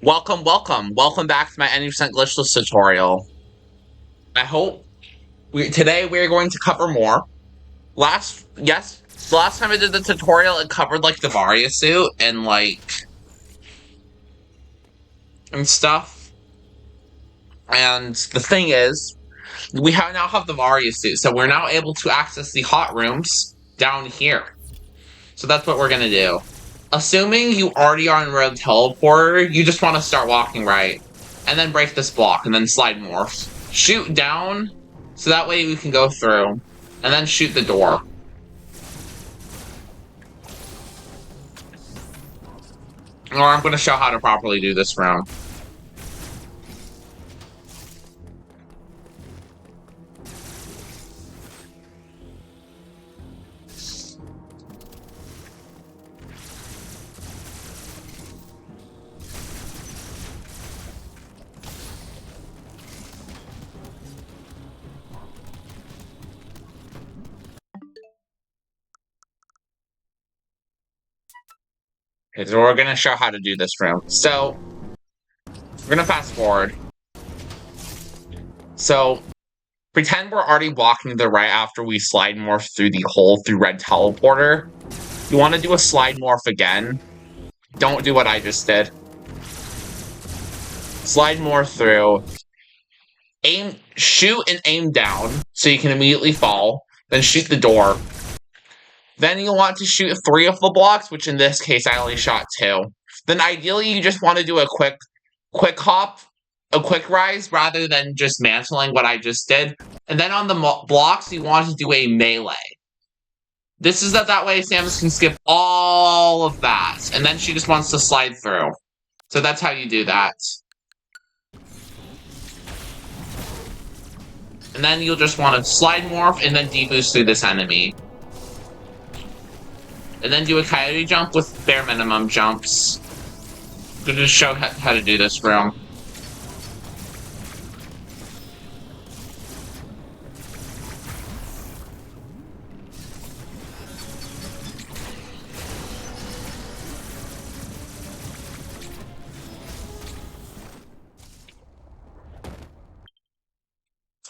Welcome back to my 90% Glitchless tutorial. I hope today we're going to cover more. The last time I did the tutorial, it covered, like, the Varia suit and, and stuff. And the thing is, now have the Varia suit, so we're now able to access the hot rooms down here. So that's what we're gonna do. Assuming you already are in Road Teleporter, you just want to start walking right. And then break this block, and then slide morph. Shoot down, so that way we can go through. And then shoot the door. Or I'm going to show how to properly do this room. Okay, so we're going to show how to do this room. So, we're going to fast forward. So, pretend we're already walking to the right after we slide morph through the hole through Red Teleporter. You want to do a slide morph again. Don't do what I just did. Slide morph through. Shoot and aim down, so you can immediately fall. Then shoot the door. Then you'll want to shoot 3 of the blocks, which in this case I only shot 2. Then ideally you just want to do a quick hop, a quick rise, rather than just mantling what I just did. And then on the blocks you want to do a melee. This is that way Samus can skip all of that, and then she just wants to slide through. So that's how you do that. And then you'll just want to slide morph and then deboost through this enemy. And then do a coyote jump with bare minimum jumps. I'm gonna just show how to do this room.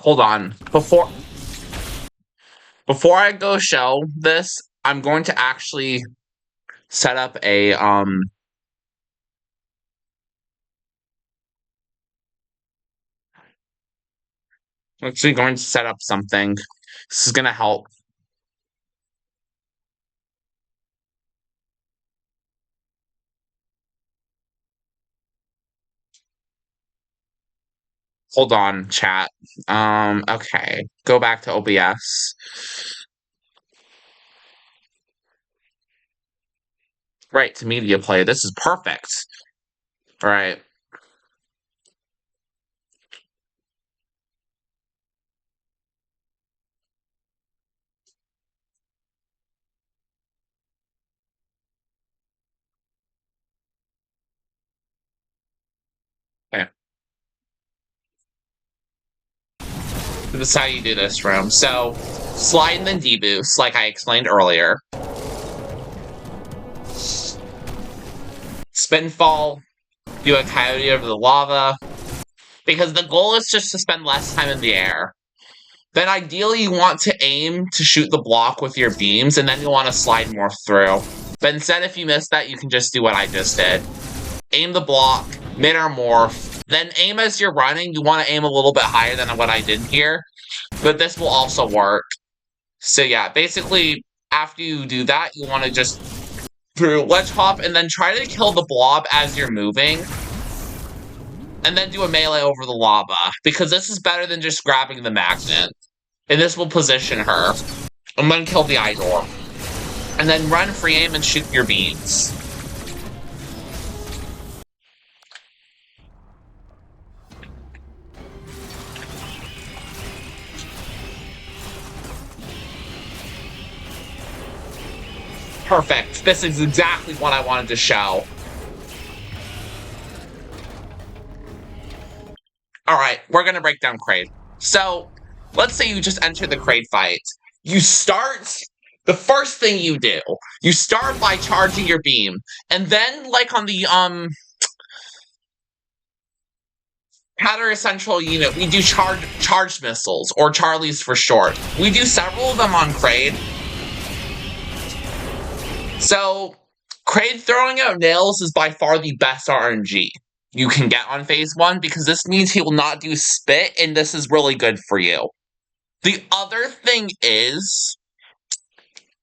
Hold on. Before I go show this, I'm going to actually set up a, actually going to set up something. This is gonna help. Hold on, chat. Okay. Go back to OBS. Right, to media play. This is perfect. Alright. Okay. This is how you do this room. So, slide and then deboost, like I explained earlier. Spinfall, do a coyote over the lava, because the goal is just to spend less time in the air. Then ideally you want to aim to shoot the block with your beams, and then you want to slide morph through. But instead, if you miss that, you can just do what I just did. Aim the block, mid-air morph, then aim as you're running. You want to aim a little bit higher than what I did here, but this will also work. So yeah, basically, after you do that, you want to just through ledge hop and then try to kill the blob as you're moving. And then do a melee over the lava, because this is better than just grabbing the magnet. And this will position her. And then kill the idol. And then run free aim and shoot your beams. Perfect. This is exactly what I wanted to show. Alright, we're gonna break down Kraid. So, let's say you just enter the Kraid fight. You start... The first thing you do, you start by charging your beam. And then, like on the, counter-essential unit, we do charged missiles, or Charlies for short. We do several of them on Kraid. So, Kraid throwing out nails is by far the best RNG you can get on phase 1, because this means he will not do spit, and this is really good for you. The other thing is,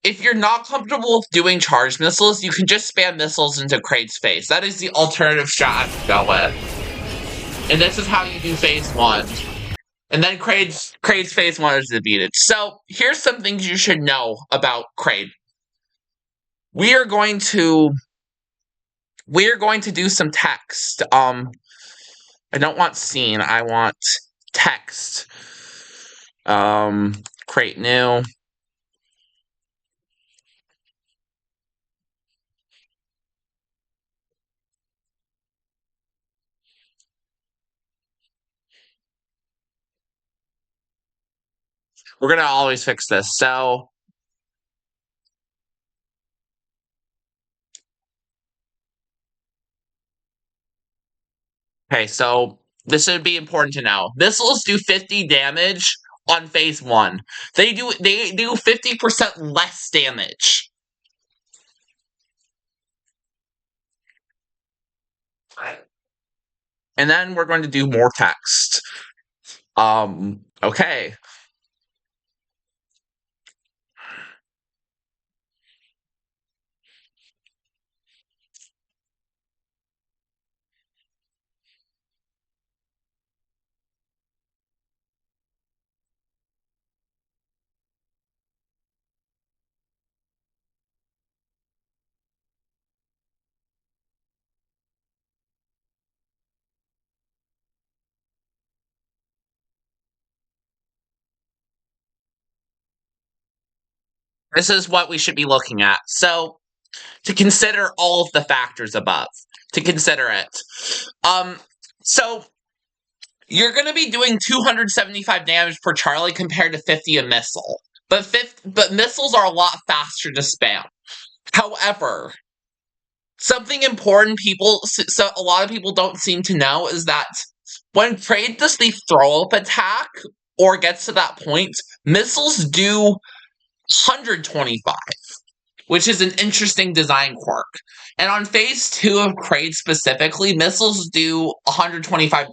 if you're not comfortable with doing charged missiles, you can just spam missiles into Kraid's face. That is the alternative strat to go with. And this is how you do phase 1. And then Kraid's phase 1 is defeated. So, here's some things you should know about Kraid. We are going to do some text. I don't want scene, I want text. Create new. We're gonna always fix this, so. Okay, so this would be important to know. Missiles do 50 damage on phase 1. They do 50% less damage. And then we're going to do more text. Okay. This is what we should be looking at. So, to consider all of the factors above. To consider it. So, you're going to be doing 275 damage per Charlie compared to 50 a missile. But missiles are a lot faster to spam. However, something important a lot of people don't seem to know is that when Kraid does the throw-up attack, or gets to that point, missiles do 125, which is an interesting design quirk. And on phase 2 of Kraid specifically, missiles do 125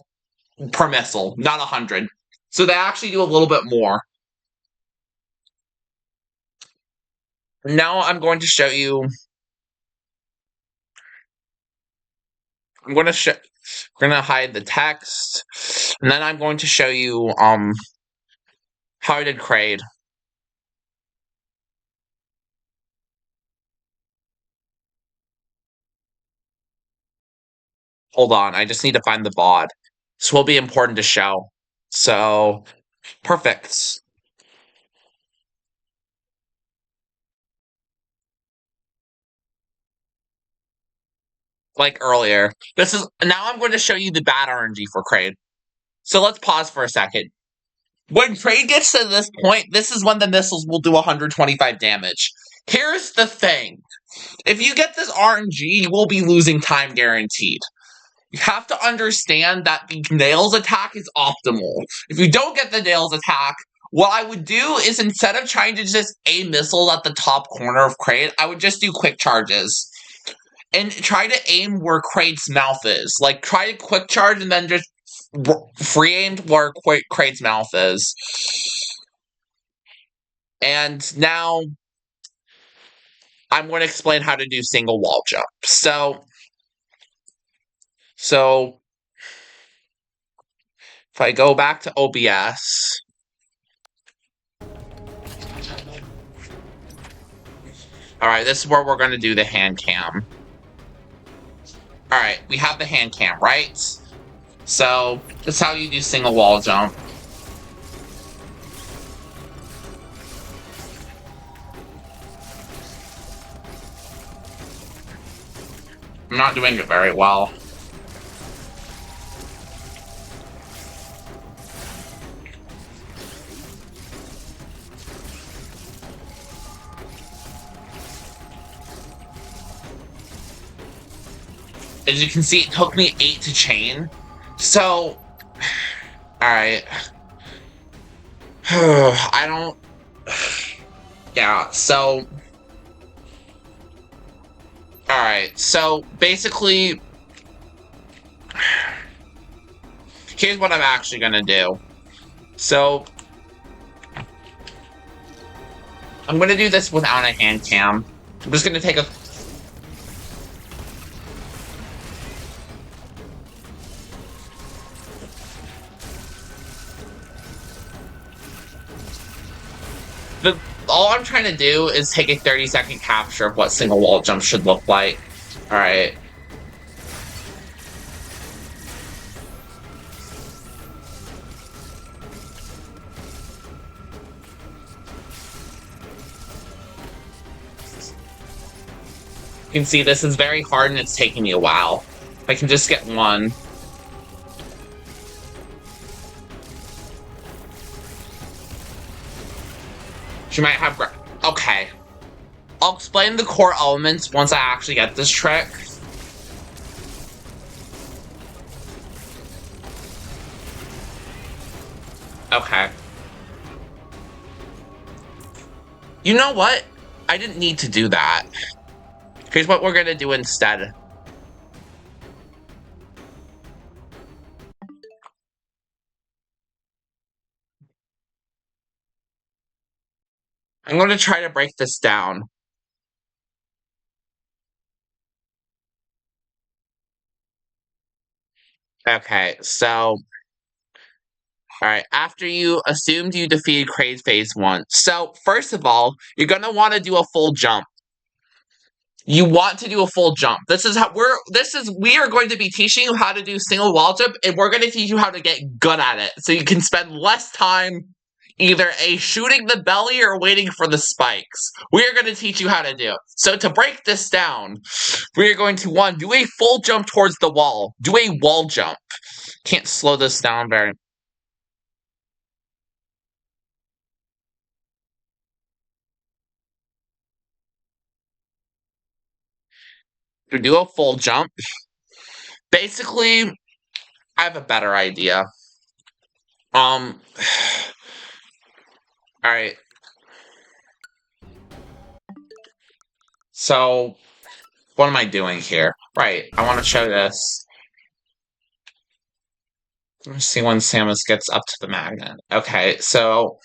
per missile, not 100. So they actually do a little bit more. Now I'm going to show you. We're gonna hide the text, and then I'm going to show you how I did Kraid. Hold on, I just need to find the VOD. This will be important to show. So, perfect. Like earlier. Now I'm going to show you the bad RNG for Kraid. So let's pause for a second. When Kraid gets to this point, this is when the missiles will do 125 damage. Here's the thing. If you get this RNG, you will be losing time guaranteed. You have to understand that the nails attack is optimal. If you don't get the nails attack, what I would do is, instead of trying to just aim missiles at the top corner of Kraid, I would just do quick charges. And try to aim where Kraid's mouth is. Like, try to quick charge and then just free aim where Kraid's mouth is. And now, I'm going to explain how to do single wall jump. So, if I go back to OBS, alright, this is where we're going to do the hand cam. Alright, we have the hand cam, right? So, this is how you do single wall jump. I'm not doing it very well. As you can see, it took me 8 to chain. So, Alright. I don't... Yeah, so... Alright, so basically... Here's what I'm actually gonna do. So... I'm gonna do this without a hand cam. I'm just gonna take a... All I'm trying to do is take a 30-second capture of what single wall jump should look like. Alright. You can see this is very hard and it's taking me a while. If I can just get one. She might have... Okay. I'll explain the core elements once I actually get this trick. Okay. You know what? I didn't need to do that. Here's what we're gonna do instead. I'm gonna try to break this down. Okay, so... Alright, after you assumed you defeated Craze Phase 1. So, first of all, you're gonna want to do a full jump. You want to do a full jump. This is how we are going to be teaching you how to do single wall jump, and we're going to teach you how to get good at it. So you can spend less time either shooting the belly or waiting for the spikes. We are going to teach you how to do it. So to break this down, we are going to, one, do a full jump towards the wall. Do a wall jump. Can't slow this down very... To do a full jump, basically, I have a better idea. Alright. So, what am I doing here? Right, I want to show this. Let's see when Samus gets up to the magnet. Okay, so...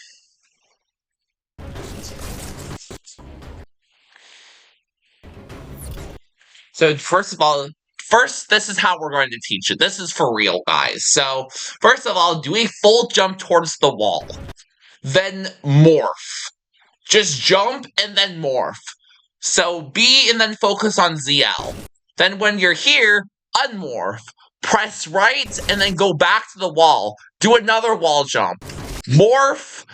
So, first of all, this is how we're going to teach it. This is for real, guys. So, first of all, do a full jump towards the wall. Then morph. Just jump and then morph. So, B and then focus on ZL. Then when you're here, unmorph. Press right and then go back to the wall. Do another wall jump. Morph.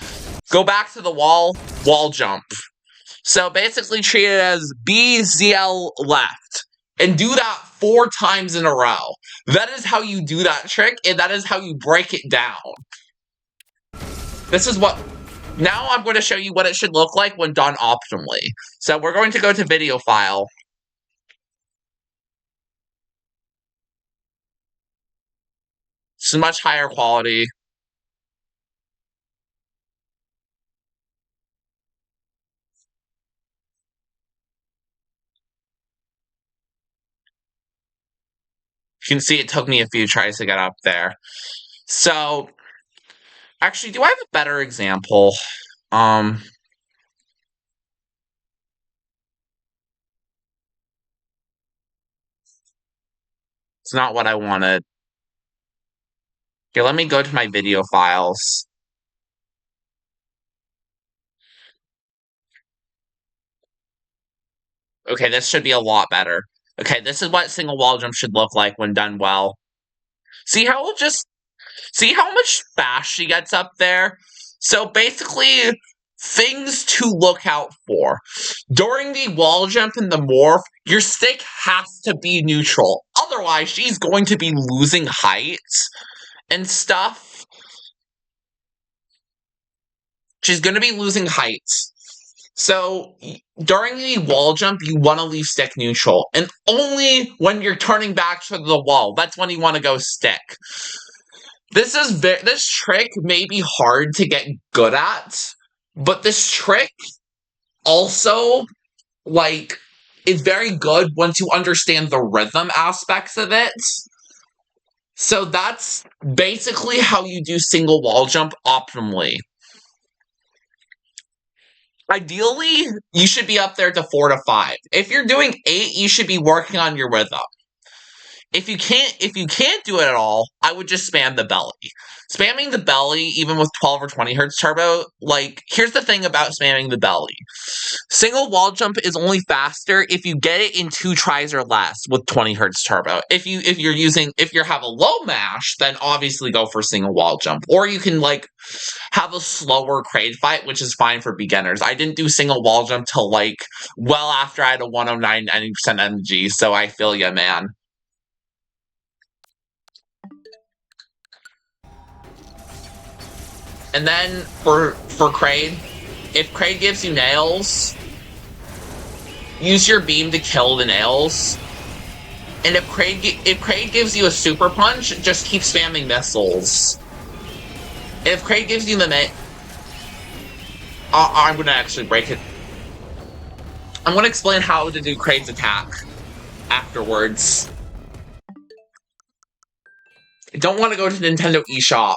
Go back to the wall jump. So basically treat it as B, ZL, left. And do that 4 times in a row. That is how you do that trick, and that is how you break it down. This is what... Now I'm going to show you what it should look like when done optimally. So we're going to go to video file. It's much higher quality. You can see it took me a few tries to get up there. So, actually, do I have a better example? It's not what I wanted. Here, let me go to my video files. Okay, this should be a lot better. Okay, this is what single wall jump should look like when done well. See how much fast she gets up there? So basically, things to look out for. During the wall jump and the morph, your stick has to be neutral. Otherwise, she's going to be losing height and stuff. She's going to be losing height. So, during the wall jump, you want to leave stick neutral. And only when you're turning back to the wall, that's when you want to go stick. This trick may be hard to get good at, but this trick also, like, is very good once you understand the rhythm aspects of it. So that's basically how you do single wall jump optimally. Ideally, you should be up there to 4 to 5. If you're doing 8, you should be working on your rhythm. If you can't do it at all, I would just spam the belly. Spamming the belly, even with 12 or 20 hertz turbo, like, here's the thing about spamming the belly. Single wall jump is only faster if you get it in 2 tries or less with 20 hertz turbo. If you have a low mash, then obviously go for single wall jump. Or you can, like, have a slower crate fight, which is fine for beginners. I didn't do single wall jump till, like, well after I had a 109 90% MG, so I feel ya, man. And then for Kraid, if Kraid gives you nails, use your beam to kill the nails. And if Kraid gives you a super punch, just keep spamming missiles. If Kraid gives you the I'm gonna actually break it. I'm gonna explain how to do Kraid's attack afterwards. I don't want to go to Nintendo eShop.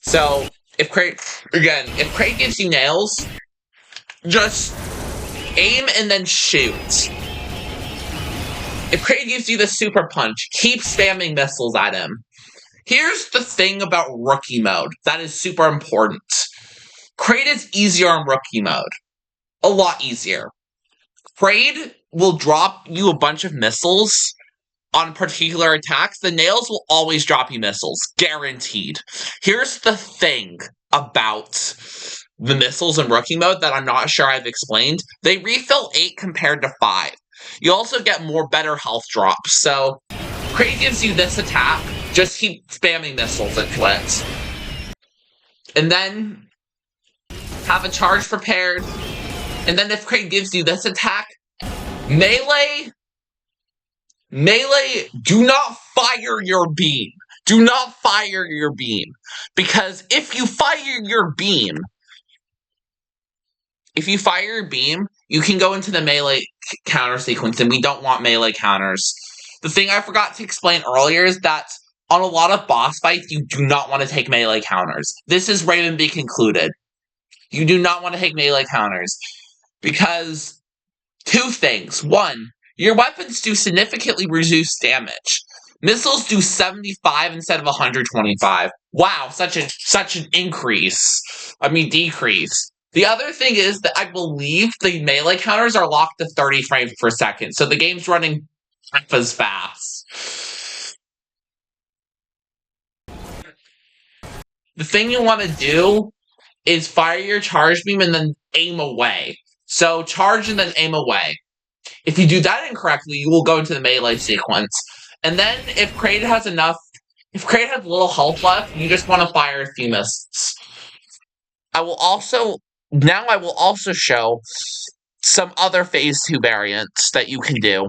So, if Kraid gives you nails, just aim and then shoot. If Kraid gives you the super punch, keep spamming missiles at him. Here's the thing about rookie mode that is super important. Kraid is easier on rookie mode. A lot easier. Kraid will drop you a bunch of missiles on particular attacks. The nails will always drop you missiles. Guaranteed. Here's the thing about the missiles in rookie mode that I'm not sure I've explained. They refill 8 compared to 5. You also get better health drops. So, Kraid gives you this attack. Just keep spamming missiles into it. And then have a charge prepared. And then if Kraid gives you this attack, melee, do not fire your beam. Do not fire your beam. Because if you fire your beam, you can go into the melee counter sequence, and we don't want melee counters. The thing I forgot to explain earlier is that on a lot of boss fights, you do not want to take melee counters. This is Raven be concluded. You do not want to take melee counters. Because 2 things. 1, your weapons do significantly reduce damage. Missiles do 75 instead of 125. Wow, such an increase. Decrease. The other thing is that I believe the melee counters are locked to 30 frames per second, so the game's running half as fast. The thing you want to do is fire your charge beam and then aim away. So charge and then aim away. If you do that incorrectly, you will go into the melee sequence. And then if Kraid has little health left, you just want to fire a few missiles. I will also show some other phase 2 variants that you can do.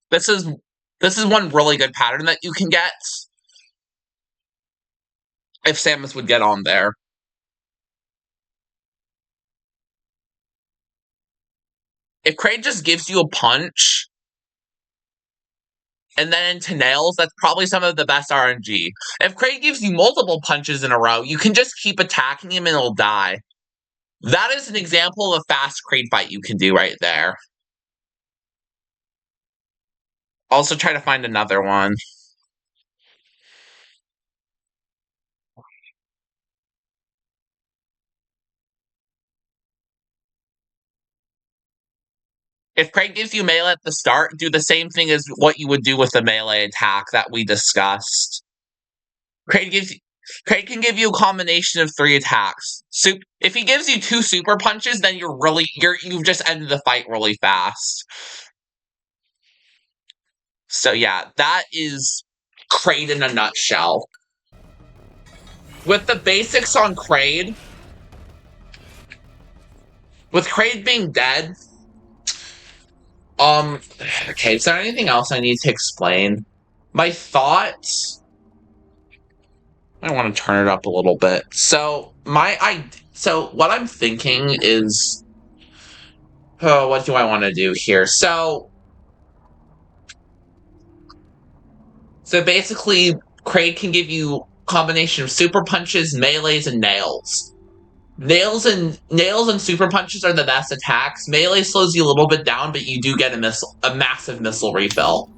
This is one really good pattern that you can get if Samus would get on there. If Kraid just gives you a punch, and then into nails, that's probably some of the best RNG. If Kraid gives you multiple punches in a row, you can just keep attacking him and he'll die. That is an example of a fast Kraid fight you can do right there. Also try to find another one. If Kraid gives you melee at the start, do the same thing as what you would do with the melee attack that we discussed. Kraid can give you a combination of 3 attacks. If he gives you 2 super punches, then you've just ended the fight really fast. So yeah, that is Kraid in a nutshell. With the basics on Kraid, With Kraid being dead, okay, is there anything else I need to explain? My thoughts. I want to turn it up a little bit. So what I'm thinking is, oh, what do I want to do here? So basically, Kraid can give you combination of super punches, melees, and nails. Nails and super punches are the best attacks. Melee slows you a little bit down, but you do get a massive missile refill.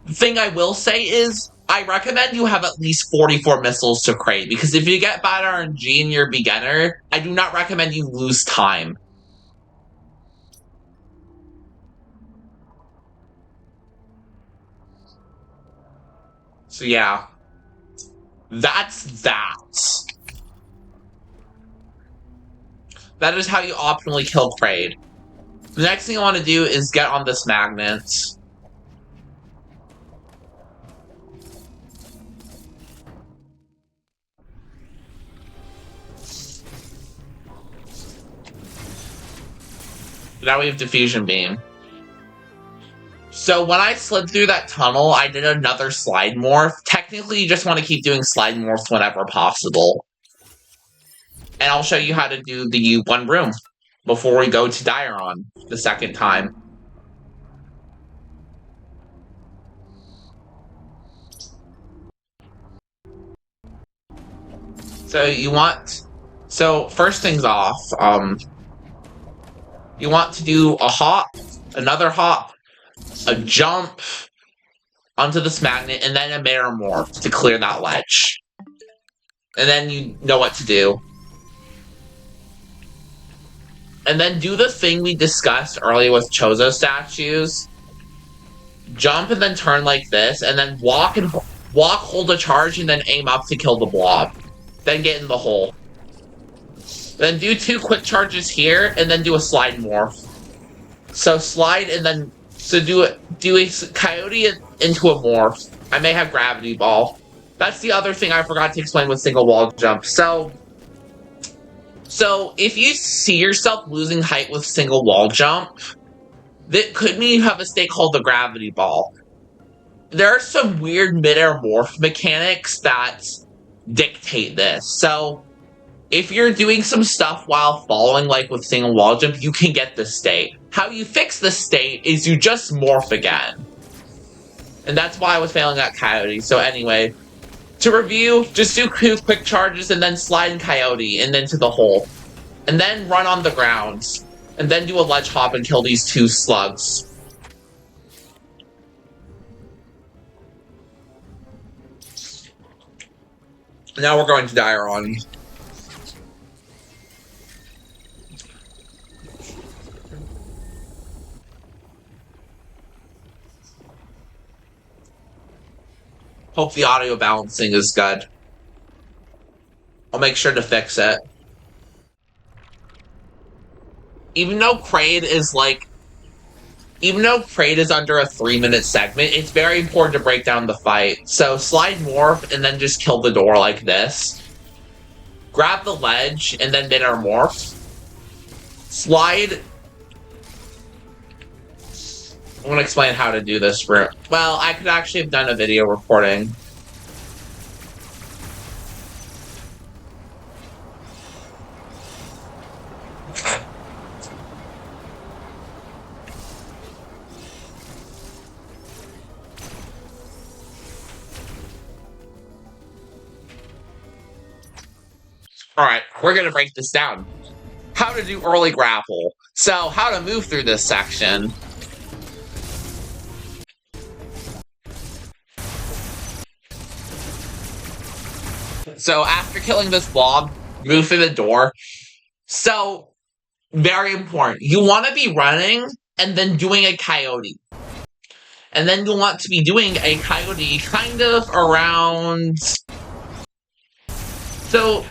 The thing I will say is, I recommend you have at least 44 missiles to crate, because if you get bad RNG and you're a beginner, I do not recommend you lose time. So yeah, that's that. That is how you optimally kill Kraid. The next thing I want to do is get on this magnet. Now we have Diffusion Beam. So when I slid through that tunnel, I did another slide morph. Technically, you just want to keep doing slide morphs whenever possible. And I'll show you how to do the one room before we go to Diron the second time. So first things off, you want to do a hop, another hop, a jump onto this magnet, and then a mirror morph to clear that ledge. And then you know what to do. And then do the thing we discussed earlier with Chozo statues. Jump and then turn like this, and then walk, hold a charge, and then aim up to kill the blob. Then get in the hole. Then do 2 quick charges here, and then do a slide morph. So slide and then do a coyote into a morph. I may have gravity ball. That's the other thing I forgot to explain with single wall jump. So if you see yourself losing height with single wall jump, that could mean you have a state called the gravity ball. There are some weird mid-air morph mechanics that dictate this. So if you're doing some stuff while falling, like with single wall jump, you can get this state. How you fix this state is you just morph again. And that's why I was failing at Coyote. So anyway, to review, just do 2 quick charges and then slide in Coyote and into the hole. And then run on the ground. And then do a ledge hop and kill these 2 slugs. Now we're going to Diron. Hope the audio balancing is good. I'll make sure to fix it. Even though Kraid is under a 3-minute segment, it's very important to break down the fight. So slide morph and then just kill the door like this. Grab the ledge and then mid-air morph. Slide. I want to explain how to do this. Well, I could actually have done a video recording. Alright, we're gonna break this down. How to do early grapple. So, how to move through this section. So, after killing this blob, move through the door. So, very important. You want to be running and then doing a coyote. And then you want to be doing a coyote kind of around... So,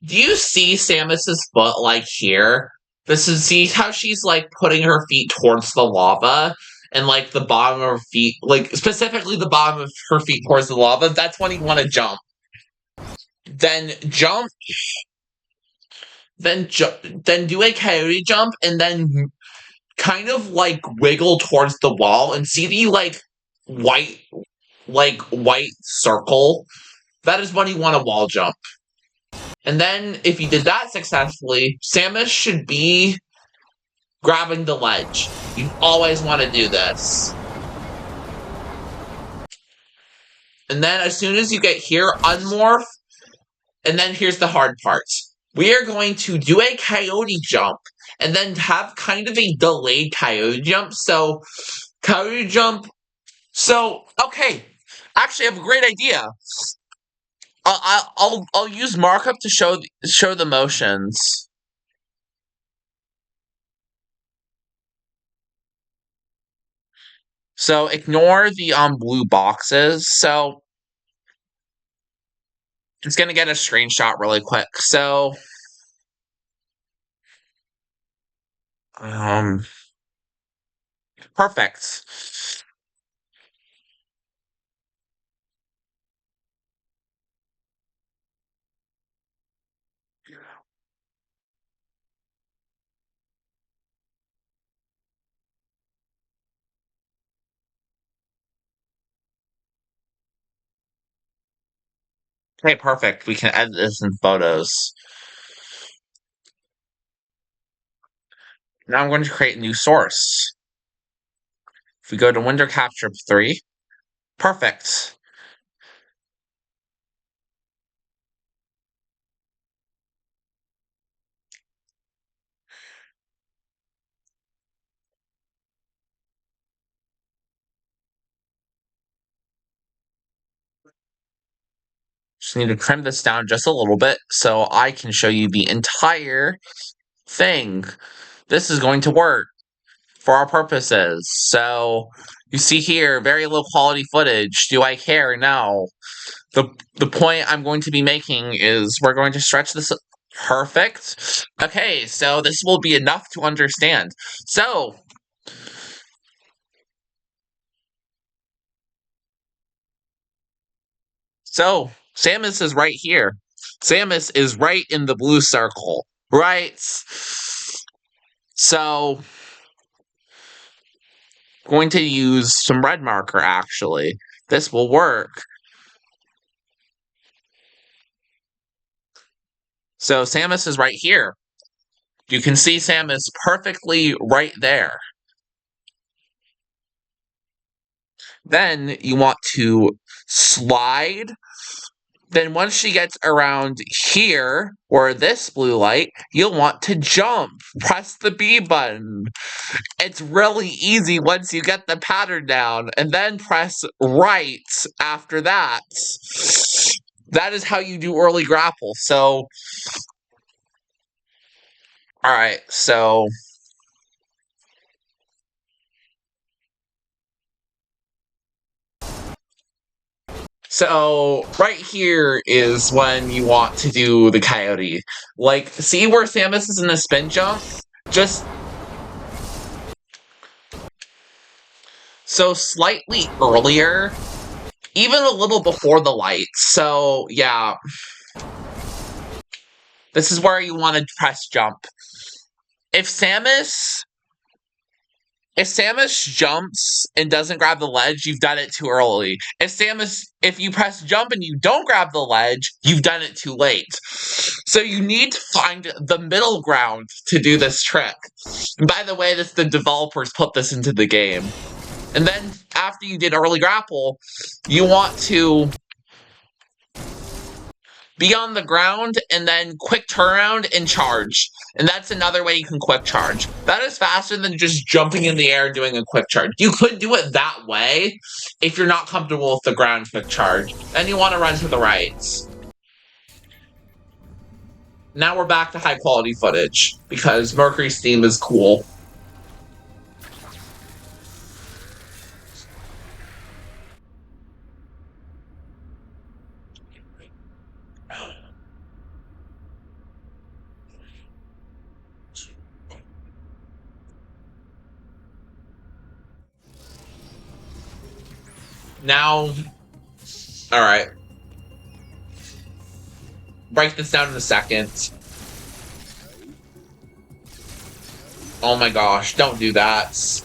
do you see Samus's foot, like, here? See how she's, like, putting her feet towards the lava? And, like, the bottom of her feet, like, specifically the bottom of her feet towards the lava? That's when you want to jump. Then jump then do a coyote jump, and then kind of like wiggle towards the wall and see the white white circle. That is when you want to wall jump. And then if you did that successfully, Samus should be grabbing the ledge. You always want to do this. And then as soon as you get here, unmorph. And then here's the hard part. We are going to do a coyote jump and then have kind of a delayed coyote jump. So, coyote jump. So, okay. Actually, I have a great idea. I'll use markup to show the motions. So ignore the blue boxes. So it's gonna get a screenshot really quick. So perfect. Okay, perfect. We can edit this in photos. Now I'm going to create a new source. If we go to window capture 3, perfect. Just need to trim this down just a little bit so I can show you the entire thing. This is going to work for our purposes. So you see here, very low quality footage. Do I care? No. The point I'm going to be making is we're going to stretch this. Perfect. Okay, so this will be enough to understand. So Samus is right here. Samus is right in the blue circle, right? So going to use some red marker actually. This will work. So Samus is right here. You can see Samus perfectly right there. Then you want to slide. Then once she gets around here, or this blue light, you'll want to jump. Press the B button. It's really easy once you get the pattern down. And then press right after that. That is how you do early grapple. So, alright, so right here is when you want to do the coyote. Like, see where Samus is in the spin jump? Just so slightly earlier, even a little before the light. So, yeah. This is where you want to press jump. If Samus jumps and doesn't grab the ledge, you've done it too early. If you press jump and you don't grab the ledge, you've done it too late. So you need to find the middle ground to do this trick. And by the way, the developers put this into the game. And then after you did early grapple, you want to be on the ground and then quick turnaround and charge. And that's another way you can quick charge. That is faster than just jumping in the air and doing a quick charge. You could do it that way if you're not comfortable with the ground quick charge. Then you want to run to the right. Now we're back to high quality footage because Mercury's theme is cool. Now, alright. Break this down in a second. Oh my gosh, don't do that.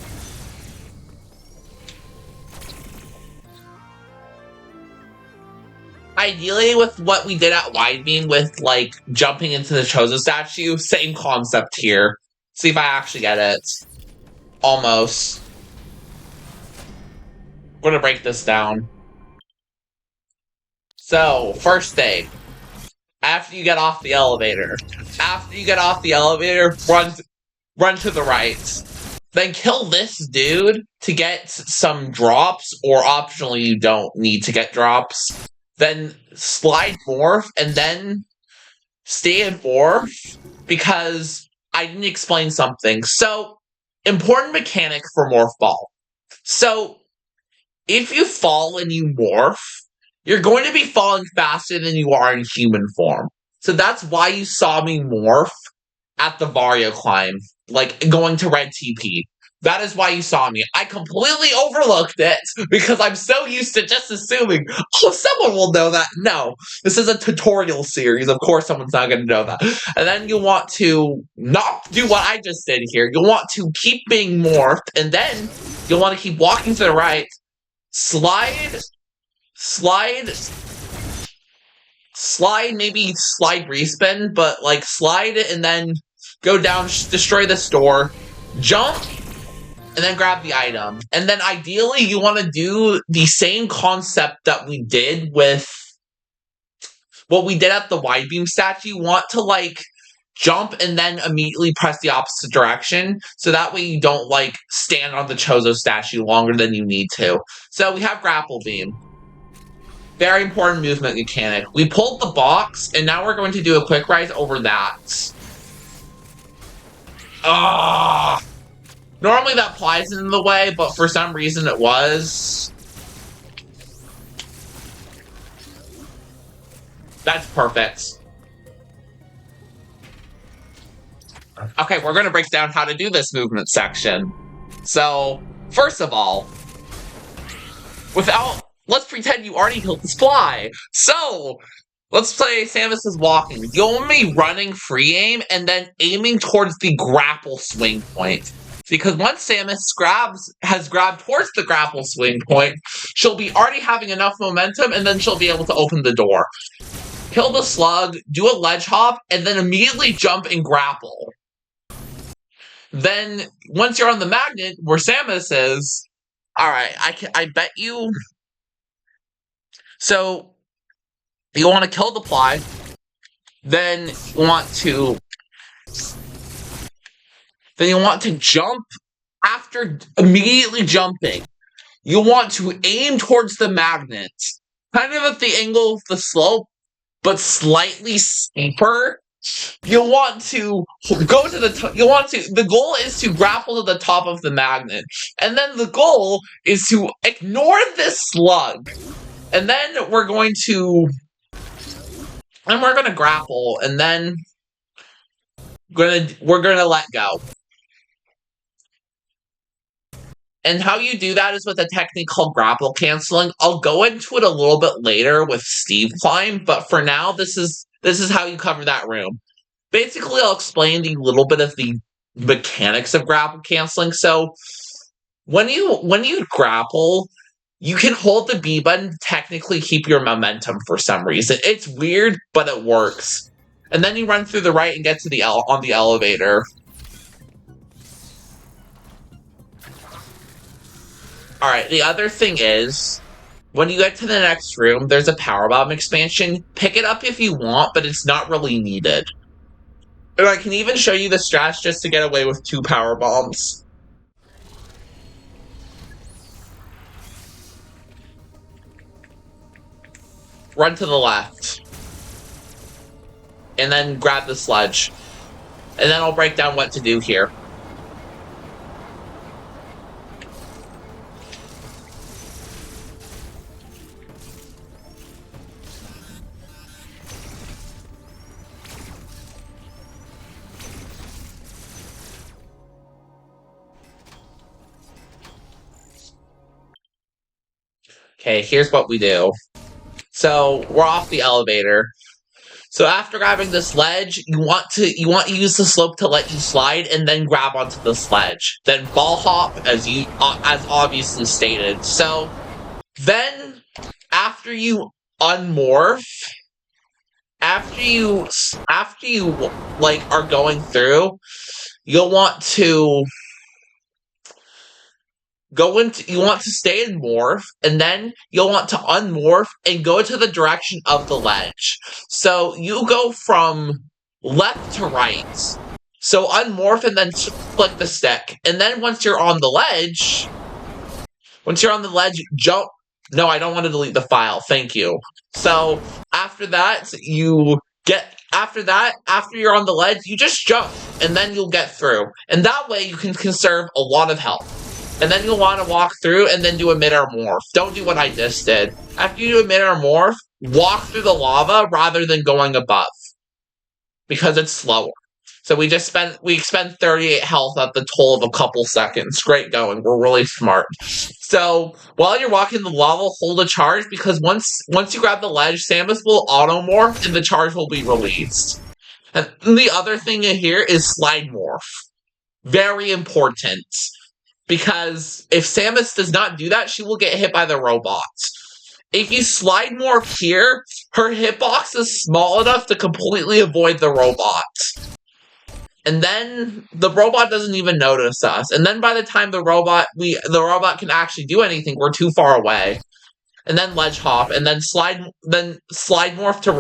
Ideally, with what we did at Wide Beam with, like, jumping into the Chozo statue, same concept here. See if I actually get it. Almost. We're gonna break this down. So, first thing. After you get off the elevator. Run to the right. Then kill this dude to get some drops, or optionally you don't need to get drops. Then slide morph, and then stay in morph, because I didn't explain something. So, important mechanic for Morph Ball. So, if you fall and you morph, you're going to be falling faster than you are in human form. So that's why you saw me morph at the Vario climb, like going to red TP. That is why you saw me. I completely overlooked it because I'm so used to just assuming, oh, someone will know that. No, this is a tutorial series. Of course, someone's not going to know that. And then you want to not do what I just did here. You want to keep being morphed, and then you'll want to keep walking to the right, slide, maybe slide respin, but like slide and then go down, destroy the store, jump, and then grab the item. And then ideally, you want to do the same concept that we did with what we did at the Wide Beam statue. You want to, like, jump and then immediately press the opposite direction, so that way you don't, like, stand on the Chozo statue longer than you need to. So we have Grapple Beam. Very important movement mechanic. We pulled the box, and now we're going to do a quick rise over that. Ah! Normally that flies in the way, but for some reason it was. That's perfect. Okay, we're going to break down how to do this movement section. So, first of all, let's pretend you already killed this fly. So, let's say Samus is walking. You'll only running free aim and then aiming towards the grapple swing point. Because once Samus has grabbed towards the grapple swing point, she'll be already having enough momentum, and then she'll be able to open the door. Kill the slug, do a ledge hop, and then immediately jump and grapple. Then, once you're on the magnet, where Samus is, alright, I bet you. So, you want to kill the fly, then you want to jump. After immediately jumping, you want to aim towards the magnet, kind of at the angle of the slope, but slightly steeper. The goal is to grapple to the top of the magnet, and then the goal is to ignore this slug, and then we're going to grapple, and then we're gonna let go. And how you do that is with a technique called grapple canceling. I'll go into it a little bit later with Steve Climb, but for now, this is how you cover that room. Basically, I'll explain a little bit of the mechanics of grapple canceling. So, when you grapple, you can hold the B button to technically keep your momentum for some reason. It's weird, but it works. And then you run through the right and get to on the elevator. Alright, the other thing is, when you get to the next room, there's a power bomb expansion. Pick it up if you want, but it's not really needed. And I can even show you the strats just to get away with 2 power bombs. Run to the left. And then grab the sludge. And then I'll break down what to do here. Okay, here's what we do. So, we're off the elevator. So after grabbing this ledge, you want to use the slope to let you slide, and then grab onto the ledge. Then ball hop, as obviously stated. So then, after you unmorph, after you like are going through, you'll want to you want to stay in morph, and then you'll want to unmorph and go to the direction of the ledge. So you go from left to right. So unmorph and then click the stick. And then once you're on the ledge, jump. No, I don't want to delete the file. Thank you. So after that, after you're on the ledge, you just jump, and then you'll get through. And that way you can conserve a lot of health. And then you'll want to walk through and then do a mid-air morph. Don't do what I just did. After you do a mid-air morph, walk through the lava rather than going above, because it's slower. So we expend 38 health at the toll of a couple seconds. Great going. We're really smart. So while you're walking the lava, hold a charge, because once you grab the ledge, Samus will automorph and the charge will be released. And the other thing in here is slide morph. Very important. Because if Samus does not do that, she will get hit by the robots. If you slide morph here, her hitbox is small enough to completely avoid the robots. And then the robot doesn't even notice us. And then by the time the robot can actually do anything, we're too far away. And then ledge hop, and then slide morph to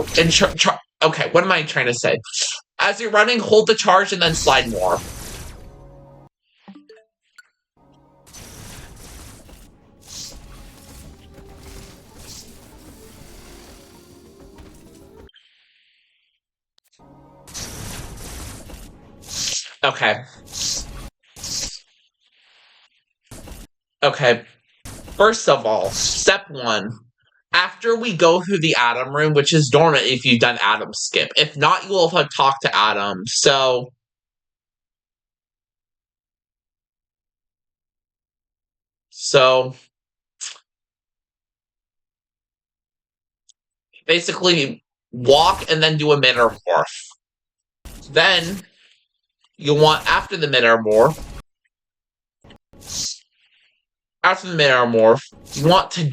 okay, what am I trying to say? As you're running, hold the charge and then slide morph. Okay. Okay. First of all, step 1. After we go through the Adam room, which is dormant if you've done Adam skip. If not, you will have to talk to Adam. So basically, walk and then do a mid-air morph. Then you want after the mid-air morph, you want to.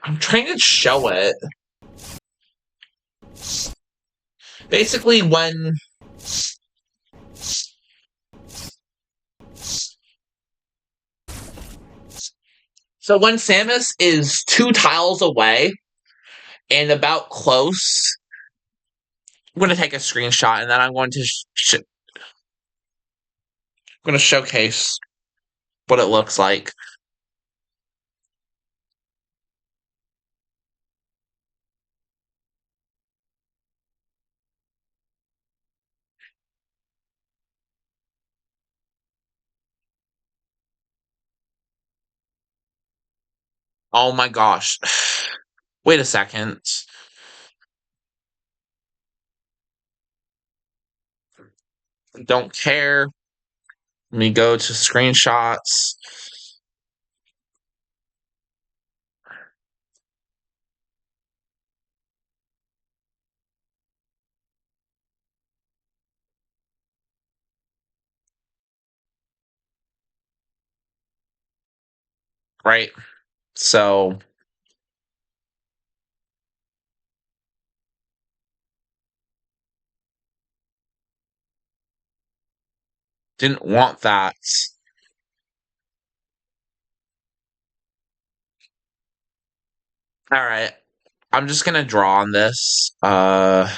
I'm trying to show it. Basically, when. So when Samus is 2 tiles away and about close, I'm going to take a screenshot, and then I'm going to showcase what it looks like. Oh my gosh. Wait a second. Don't care. Let me go to screenshots. Right? So didn't want that. Alright. I'm just gonna draw on this. Alright.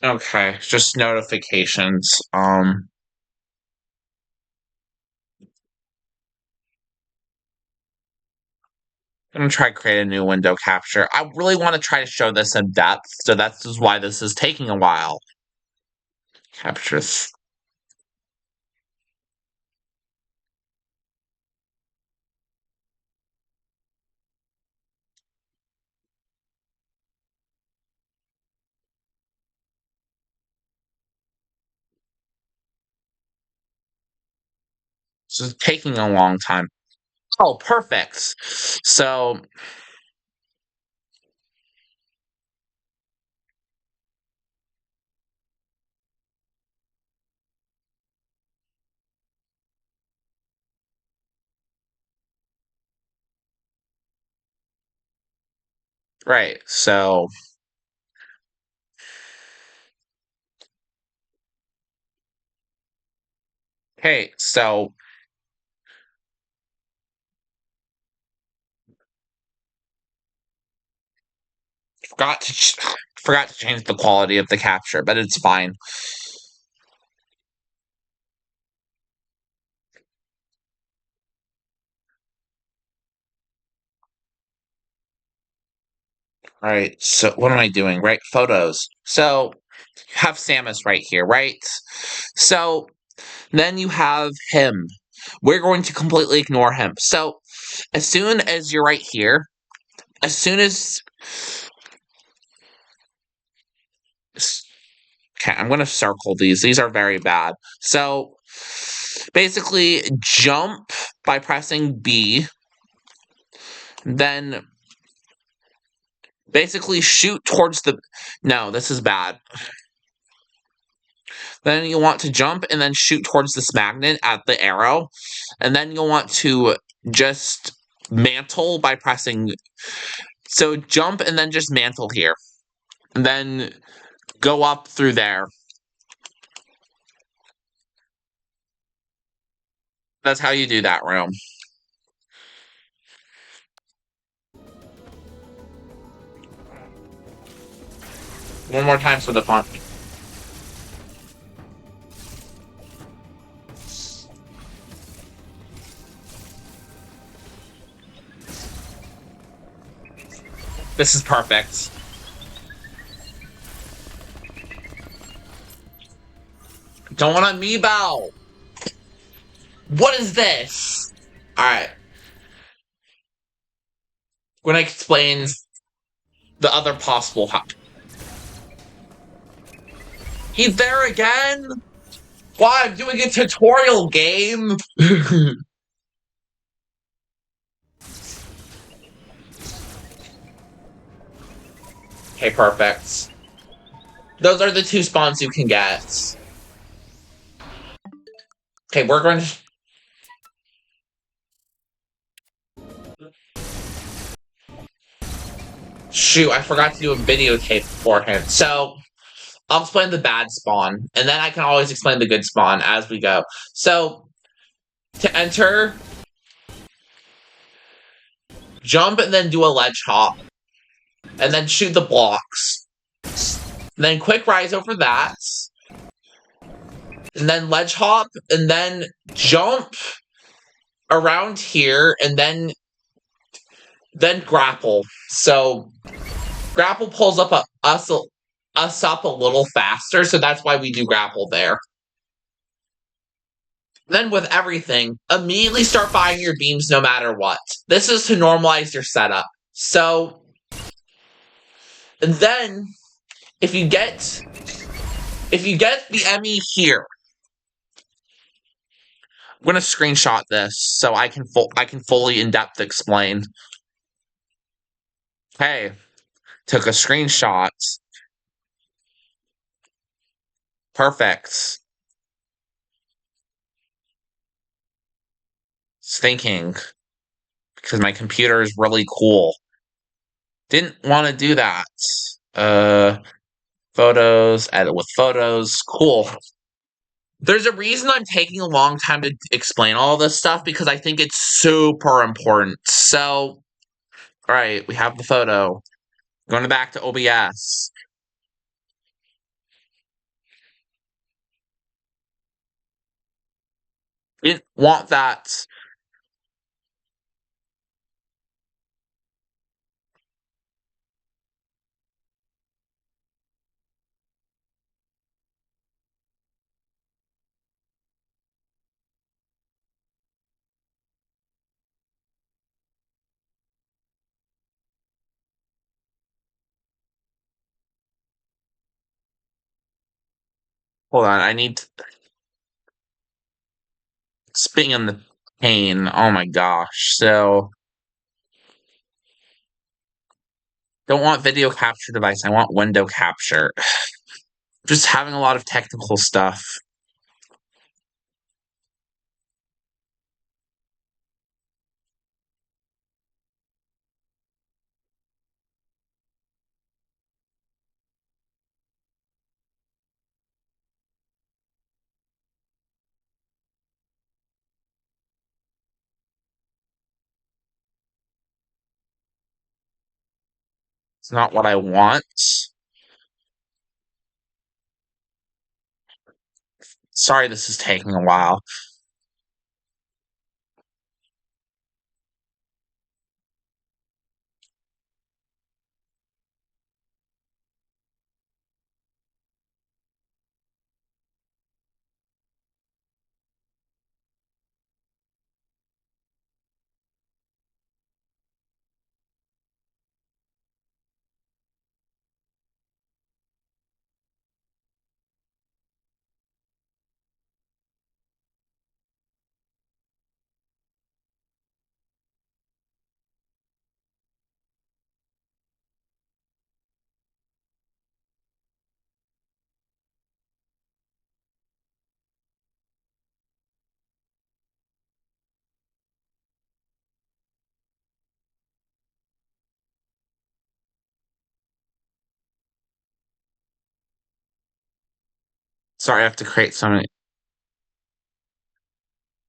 Okay, just notifications. I'm gonna try to create a new window capture. I really want to try to show this in depth, so that's just why this is taking a while. Captures. This is taking a long time. Oh, perfect. So, right. So, okay. So, forgot to forgot to change the quality of the capture, but it's fine. All right. So, what am I doing? Right. Photos. So, you have Samus right here, right? So, then you have him. We're going to completely ignore him. So, as soon as you're right here, as soon as. Okay, I'm going to circle these. These are very bad. So, basically, jump by pressing B, then basically shoot towards the. No, this is bad. Then you want to jump and then shoot towards this magnet at the arrow. And then you'll want to just mantle by pressing. So jump and then just mantle here. And then go up through there. That's how you do that room. One more time for the fun. This is perfect. Don't want amiibo! What is this? Alright. When I explain the other possible He's there again? Why? I'm doing a tutorial game! Okay, perfect. Those are the two spawns you can get. Okay, we're going to... Shoot, I forgot to do a videotape beforehand. So, I'll explain the bad spawn, and then I can always explain the good spawn as we go. So, to enter, jump and then do a ledge hop, and then shoot the blocks. Then quick rise over that, and then ledge hop, and then jump around here, and then grapple. So grapple pulls up us up a little faster, so that's why we do grapple there. Then with everything, immediately start buying your beams no matter what. This is to normalize your setup. So, and then if you get the Emmy here, I'm gonna screenshot this so I can fully in depth explain. Hey, took a screenshot. Perfect. It's thinking because my computer is really cool. Didn't want to do that. Photos, edit with photos. Cool. There's a reason I'm taking a long time to explain all this stuff because I think it's super important. So, alright, we have the photo. Going back to OBS. Didn't want that. Hold on, I need to... Spitting on the pane. Oh my gosh. So, don't want video capture device. I want window capture. Just having a lot of technical stuff. It's not what I want. Sorry this is taking a while. Sorry, I have to create some...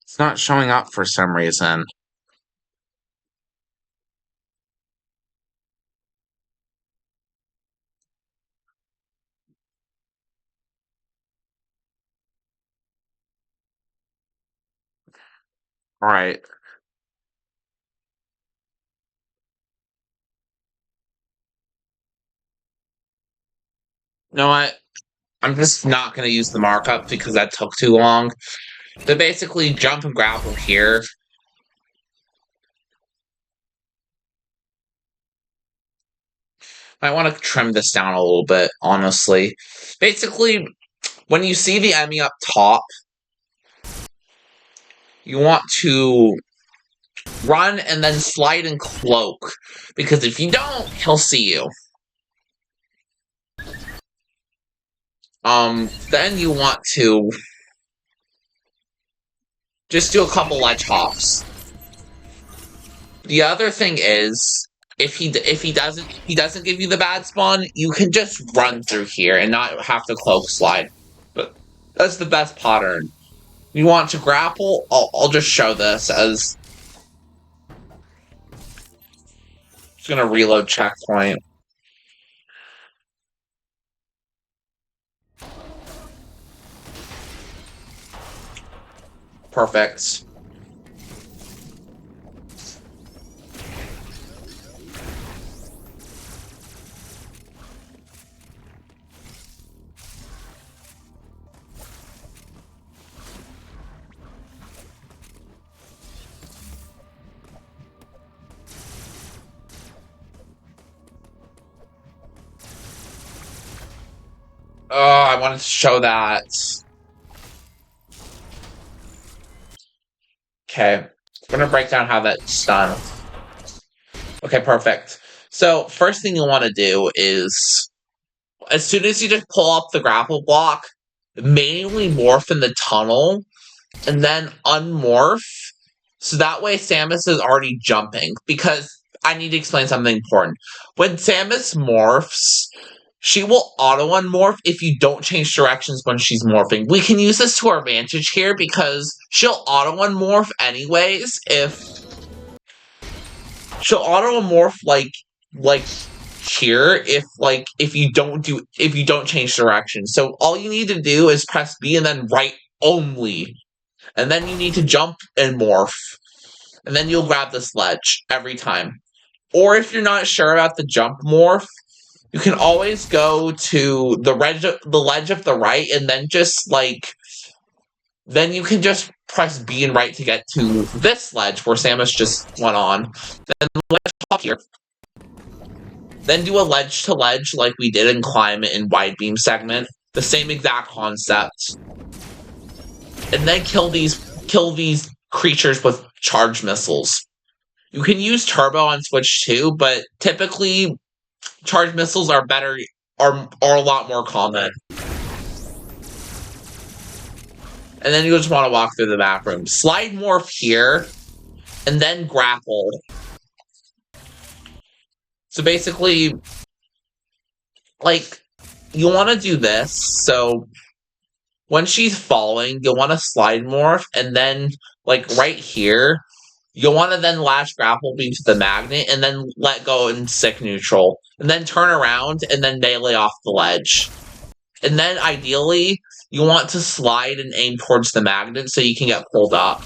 It's not showing up for some reason. Alright. You know what? I'm just not going to use the markup because that took too long. But basically, jump and grapple here. I want to trim this down a little bit, honestly. Basically, when you see the enemy up top, you want to run and then slide and cloak. Because if you don't, he'll see you. Then you want to just do a couple ledge hops. The other thing is, if he doesn't give you the bad spawn, you can just run through here and not have to cloak slide. But that's the best pattern. You want to grapple? I'll just show this as... Just gonna reload checkpoint. Perfect. Oh, I wanted to show that. Okay. I'm gonna break down how that's done. Okay, perfect. So, first thing you want to do is, as soon as you just pull up the grapple block, manually morph in the tunnel, and then unmorph, so that way Samus is already jumping. Because I need to explain something important. When Samus morphs, she will auto-unmorph if you don't change directions when she's morphing. We can use this to our advantage here because she'll auto-unmorph anyways if... She'll auto-morph like here if you don't change direction. So all you need to do is press B and then right only. And then you need to jump and morph. And then you'll grab this ledge every time. Or if you're not sure about the jump morph, you can always go to the ledge of the right and then just then you can just press B and right to get to this ledge where Samus just went on. Then ledge hop here. Then do a ledge to ledge like we did in Climate and Wide Beam segment. The same exact concept. And then kill these creatures with charge missiles. You can use turbo on Switch too, but typically charge missiles are better, are a lot more common. And then you just want to walk through the back room. Slide morph here, and then grapple. So basically, like, you want to do this, so when she's falling, you'll want to slide morph, and then, like, right here, you'll want to then lash grapple beam to the magnet, and then let go in sick neutral. And then turn around, and then melee off the ledge. And then, ideally, you want to slide and aim towards the magnet so you can get pulled up.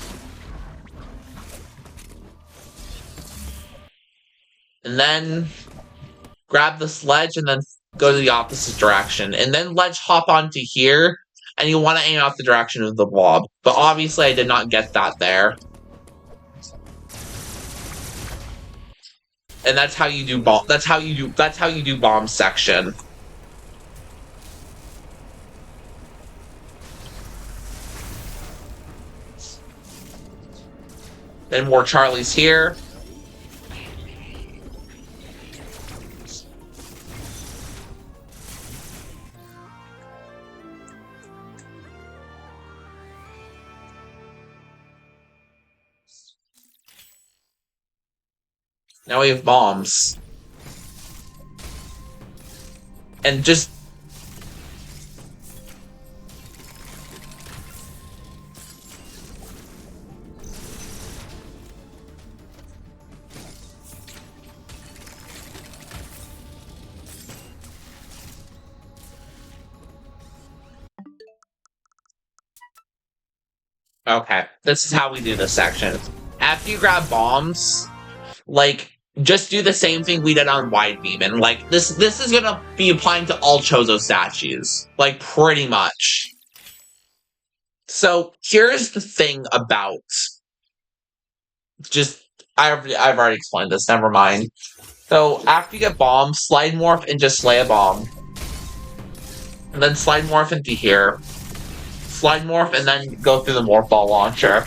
And then grab the sledge and then go to the opposite direction. And then ledge hop onto here, and you want to aim out the direction of the blob. But obviously I did not get that there. And that's how you do bomb. That's how you do bomb section. Then more Charlies here. Now we have bombs. And just... Okay, this is how we do this section. After you grab bombs, like, just do the same thing we did on Wide Beam, and, like, this is gonna be applying to all Chozo statues. Like, pretty much. So, here's the thing about... Just, I've already explained this, never mind. So, after you get bombs, slide morph and just slay a bomb. And then slide morph into here. Slide morph and then go through the morph ball launcher.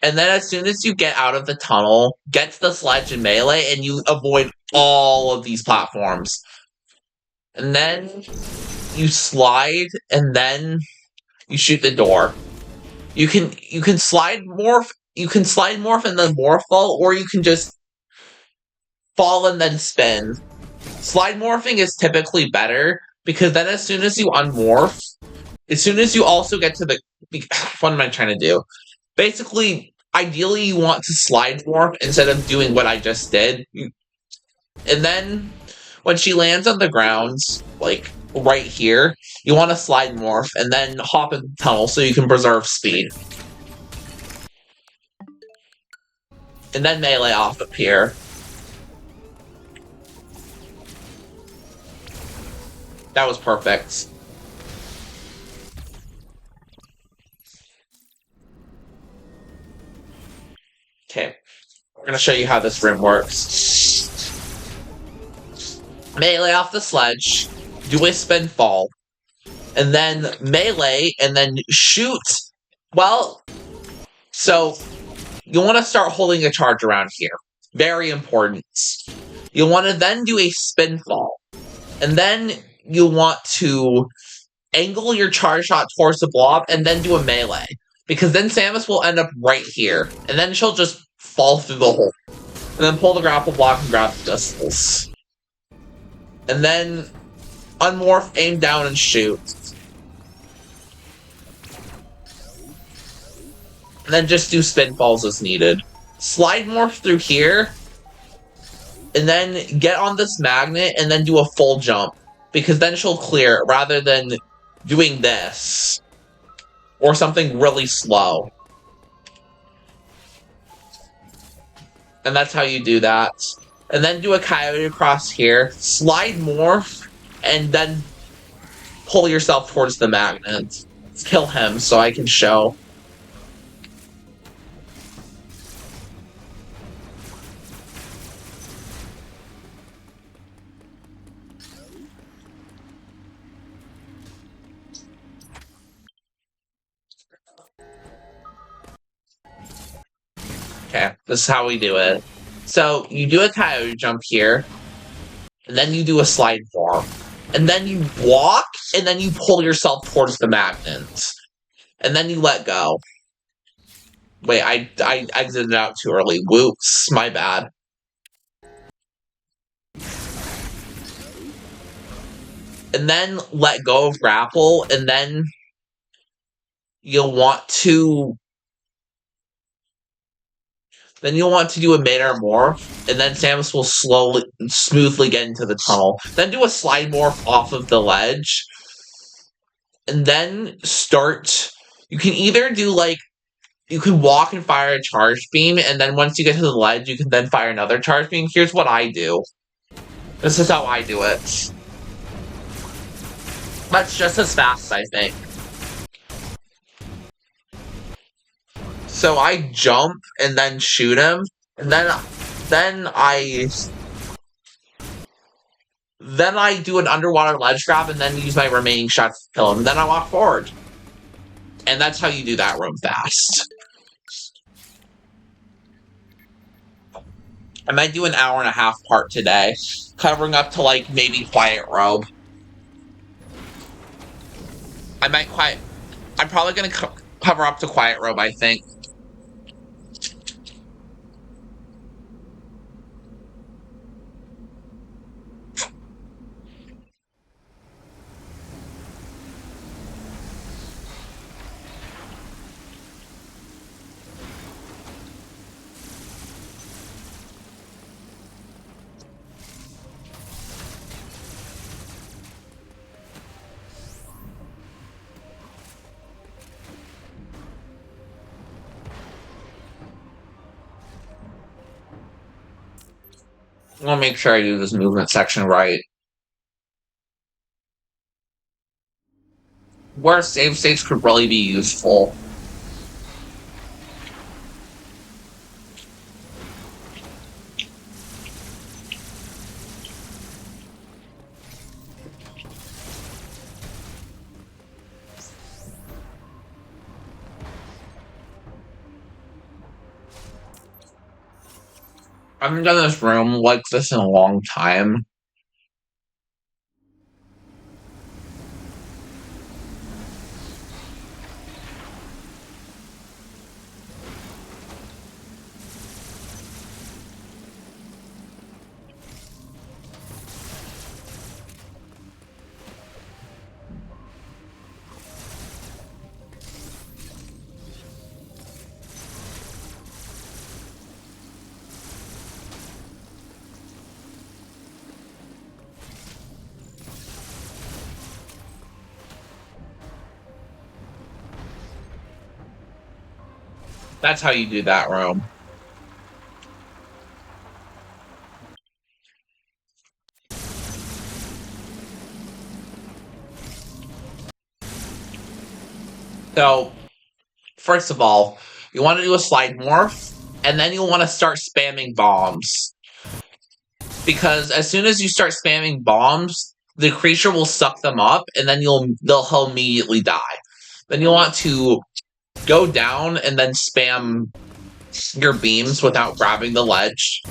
And then as soon as you get out of the tunnel, get to the sledge and melee, and you avoid all of these platforms. And then you slide, and then you shoot the door. You can slide morph and then morph fall, or you can just fall and then spin. Slide morphing is typically better, because then as soon as you unmorph, as soon as you also get to the... What am I trying to do? Basically, ideally you want to slide morph instead of doing what I just did. And then, when she lands on the ground, like, right here, you want to slide morph and then hop in the tunnel so you can preserve speed. And then melee off up here. That was perfect. Okay, we're gonna show you how this room works. Melee off the sledge, do a spin fall, and then melee, and then shoot. Well, so you want to start holding a charge around here. Very important. You want to then do a spin fall, and then you want to angle your charge shot towards the blob, and then do a melee. Because then Samus will end up right here, and then she'll just fall through the hole. And then pull the grapple block and grab the missiles. And then unmorph, aim down, and shoot. And then just do spin falls as needed. Slide morph through here, and then get on this magnet, and then do a full jump. Because then she'll clear, rather than doing this. Or something really slow. And that's how you do that. And then do a coyote across here, slide morph, and then pull yourself towards the magnet. Kill him so I can show. Okay, this is how we do it. So, you do a coyote jump here, and then you do a slide bar. And then you walk, and then you pull yourself towards the magnets. And then you let go. Wait, I exited out too early. Whoops, my bad. And then let go of grapple, and then you'll want to do a mid-air morph, and then Samus will smoothly get into the tunnel. Then do a slide morph off of the ledge, and then start. You can either do like you can walk and fire a charge beam, and then once you get to the ledge, you can then fire another charge beam. Here's what I do. This is how I do it. That's just as fast, I think. So I jump and then shoot him, and then I do an underwater ledge grab and then use my remaining shots to kill him, and then I walk forward. And that's how you do that room fast. I might do an hour and a half part today, covering up to like maybe Quiet Robe. I'm probably gonna cover up to Quiet Robe, I think. I'm gonna make sure I do this movement section right. Where save states could really be useful. I haven't done this room like this in a long time. That's how you do that room. So, first of all, you want to do a slide morph, and then you'll want to start spamming bombs. Because as soon as you start spamming bombs, the creature will suck them up, and then he'll immediately die. Then you'll want to go down and then spam your beams without grabbing the ledge.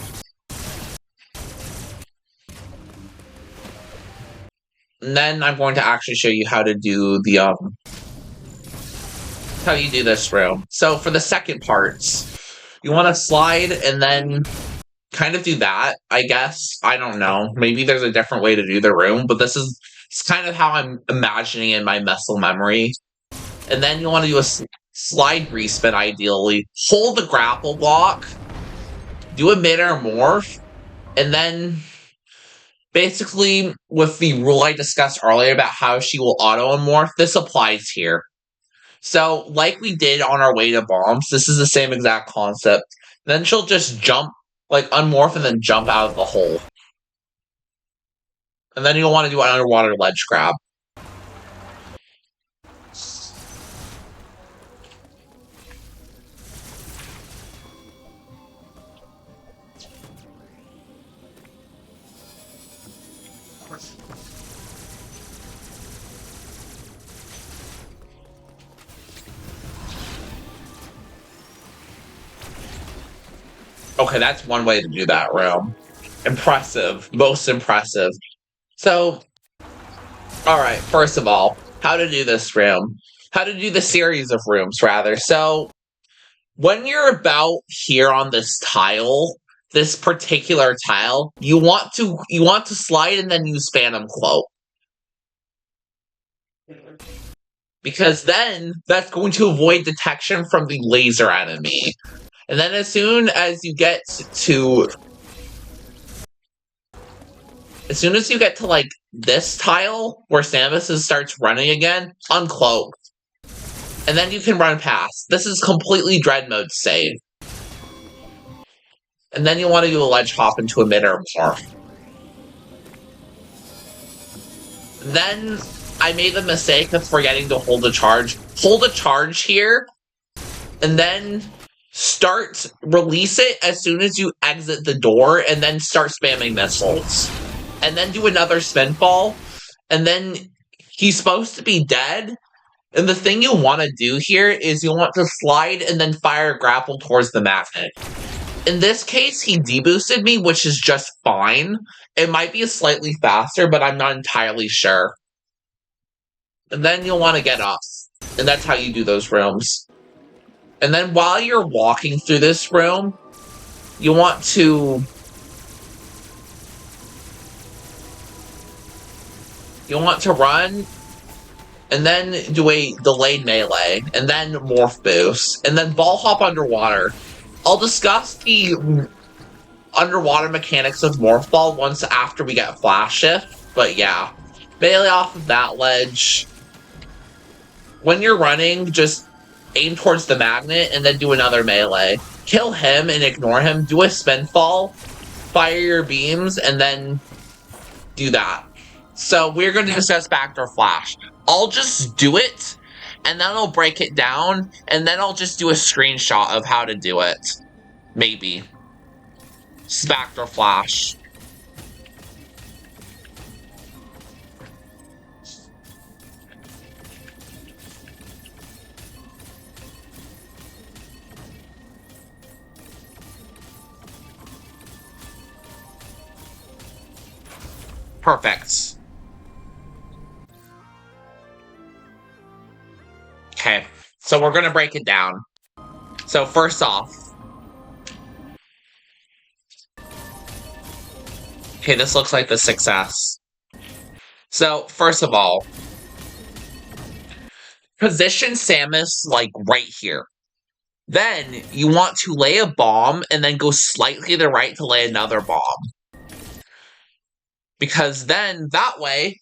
And then I'm going to actually show you how to do the how you do this room. So for the second parts, you want to slide and then kind of do that, I guess. I don't know. Maybe there's a different way to do the room, but it's kind of how I'm imagining in my muscle memory. And then you want to do a slide respin, ideally. Hold the grapple block, do a mid-air morph, and then basically with the rule I discussed earlier about how she will auto-morph, this applies here. So, like we did on our way to bombs, this is the same exact concept. Then she'll just jump, like unmorph and then jump out of the hole. And then you'll want to do an underwater ledge grab. Okay, that's one way to do that room. Impressive. Most impressive. So, alright, first of all, how to do this room. How to do the series of rooms, rather. So, when you're about here on this tile, this particular tile, you want to slide and then use Phantom Cloak. Because then that's going to avoid detection from the laser enemy. And then as soon as you get to like this tile where Samus starts running again, uncloak. And then you can run past. This is completely Dread mode safe. And then you want to do a ledge hop into a mid-air morph. Then I made the mistake of forgetting to hold a charge. Hold a charge here, and then release it as soon as you exit the door, and then start spamming missiles. And then do another spinfall, and then he's supposed to be dead. And the thing you want to do here is you want to slide and then fire a grapple towards the magnet. In this case, he deboosted me, which is just fine. It might be slightly faster, but I'm not entirely sure. And then you'll want to get up. And that's how you do those rooms. And then while you're walking through this room, you want to run, and then do a delayed melee, and then morph boost, and then ball hop underwater. I'll discuss the underwater mechanics of morph ball once after we get flash shift, but yeah. Melee off of that ledge. When you're running, just aim towards the magnet and then do another melee. Kill him and ignore him, do a spinfall, fire your beams, and then do that. So we're going to discuss backdoor flash. I'll just do it, and then I'll break it down, and then I'll just do a screenshot of how to do it. Maybe. Backdoor flash. Perfect. Okay, so we're going to break it down. So first off, okay, this looks like the success. So first of all, position Samus like right here. Then you want to lay a bomb and then go slightly to the right to lay another bomb. Because then, that way,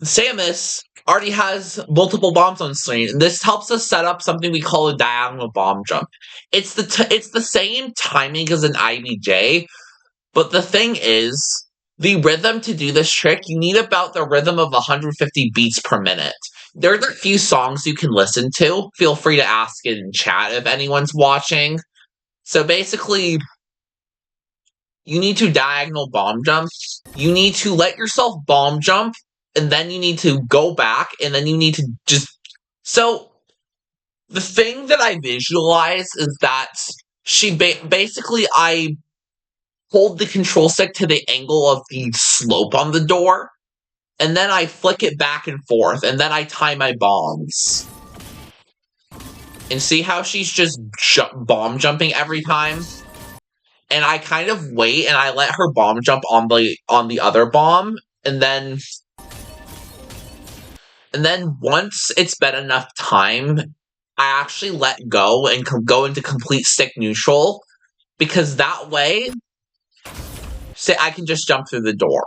Samus already has multiple bombs on screen. And this helps us set up something we call a diagonal bomb jump. It's the same timing as an IBJ, but the thing is, the rhythm to do this trick, you need about the rhythm of 150 beats per minute. There are a few songs you can listen to. Feel free to ask in chat if anyone's watching. So basically, you need to diagonal bomb jump. You need to let yourself bomb jump, and then you need to go back, and then you need to just... So, the thing that I visualize is that basically, I hold the control stick to the angle of the slope on the door, and then I flick it back and forth, and then I time my bombs. And see how she's just bomb jumping every time? And I kind of wait, and I let her bomb jump on the other bomb, and then once it's been enough time, I actually let go and go into complete stick neutral, because that way, say I can just jump through the door.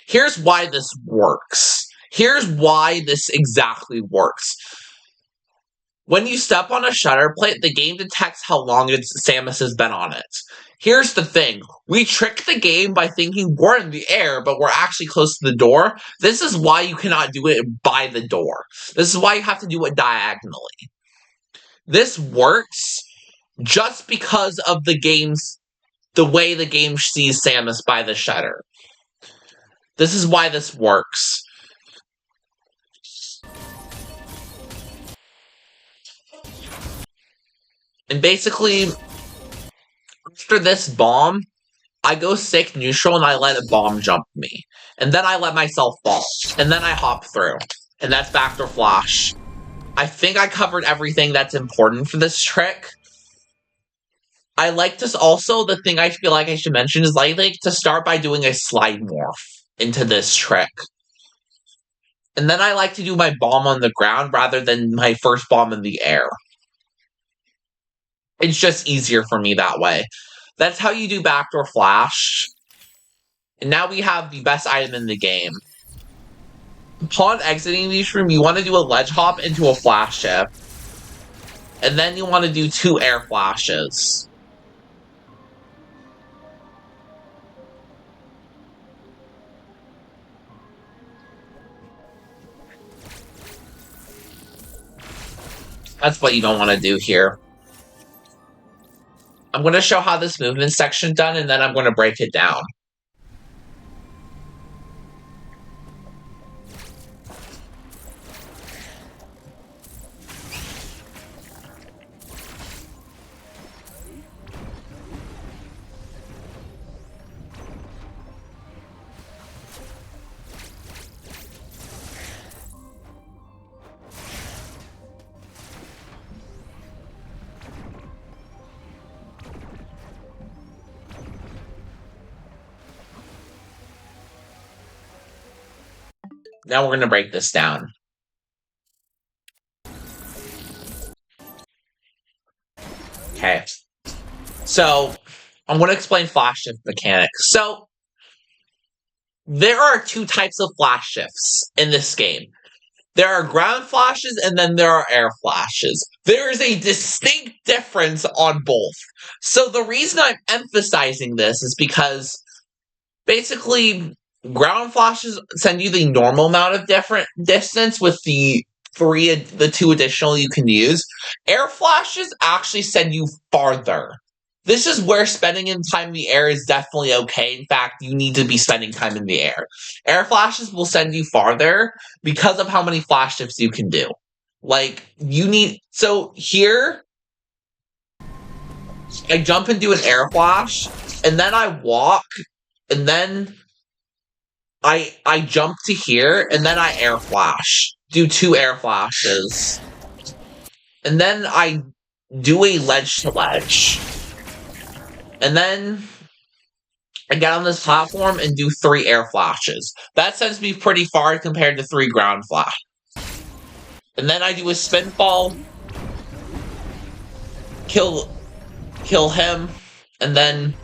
Here's why this works. Here's why this exactly works. When you step on a shutter plate, the game detects how long Samus has been on it. Here's the thing. We trick the game by thinking we're in the air, but we're actually close to the door. This is why you cannot do it by the door. This is why you have to do it diagonally. This works just because of the way the game sees Samus by the shutter. This is why this works. And basically, After this bomb, I go sick neutral and I let a bomb jump me. And then I let myself fall. And then I hop through. And that's backdoor flash. I think I covered everything that's important for this trick. I like this also, the thing I feel like I should mention is I like to start by doing a slide morph into this trick. And then I like to do my bomb on the ground rather than my first bomb in the air. It's just easier for me that way. That's how you do backdoor flash. And now we have the best item in the game. Upon exiting the room, you want to do a ledge hop into a flash shift. And then you want to do 2 air flashes. That's what you don't want to do here. I'm going to show how this movement section done, and then I'm going to break it down. Now we're going to break this down. Okay. So, I'm going to explain flash shift mechanics. So, there are 2 types of flash shifts in this game. There are ground flashes and then there are air flashes. There is a distinct difference on both. So the reason I'm emphasizing this is because basically ground flashes send you the normal amount of different distance with the 2 additional you can use. Air flashes actually send you farther. This is where spending in time in the air is definitely okay. In fact, you need to be spending time in the air. Air flashes will send you farther because of how many flash shifts you can do. Like, so here, I jump and do an air flash, and then I walk, and then I jump to here, and then I air flash. Do 2 air flashes. And then I do a ledge to ledge. And then I get on this platform and do 3 air flashes. That sends me pretty far compared to 3 ground flash. And then I do a spin fall, kill him, and then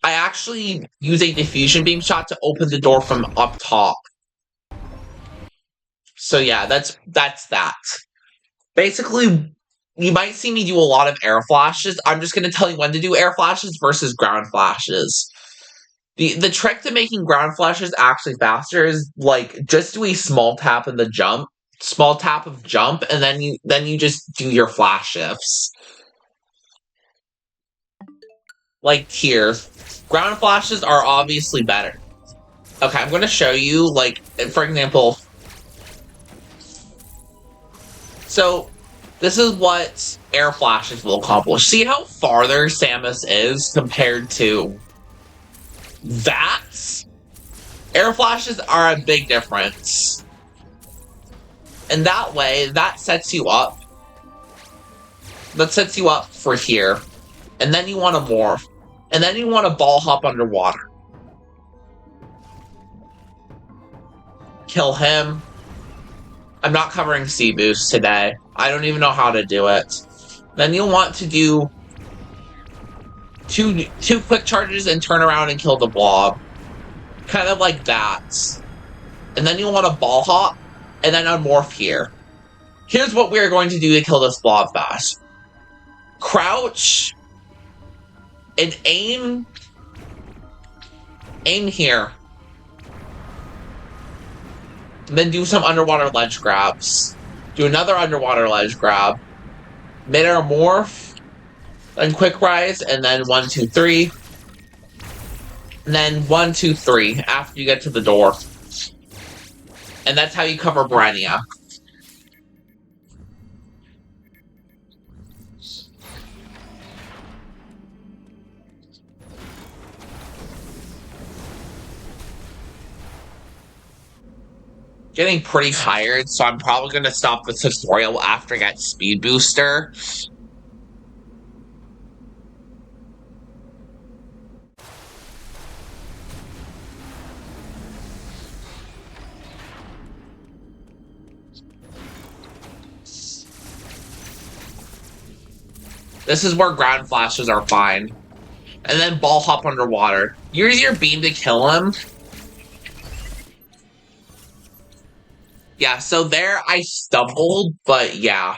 I actually use a diffusion beam shot to open the door from up top. So yeah, that's that. Basically, you might see me do a lot of air flashes. I'm just going to tell you when to do air flashes versus ground flashes. The trick to making ground flashes actually faster is, like, just do a small tap in the jump. Small tap of jump, and then you just do your flash shifts. Like here. Ground flashes are obviously better. Okay, I'm going to show you, like, for example. So, this is what air flashes will accomplish. See how farther Samus is compared to that? Air flashes are a big difference. And that way, that sets you up. That sets you up for here. And then you want to morph. And then you want to ball hop underwater. Kill him. I'm not covering C-Boost today. I don't even know how to do it. Then you'll want to do two quick charges and turn around and kill the blob. Kind of like that. And then you'll want to ball hop, and then unmorph here. Here's what we're going to do to kill this blob fast. Crouch, and aim here. And then do some underwater ledge grabs. Do another underwater ledge grab. Mid-air morph. Then quick rise. And then 1, 2, 3. And then 1, 2, 3 after you get to the door. And that's how you cover Burenia. getting pretty tired, so I'm probably going to stop the tutorial after I get Speed Booster. This is where ground flashes are fine. And then ball hop underwater. Use your beam to kill him. Yeah, so there I stumbled, but yeah.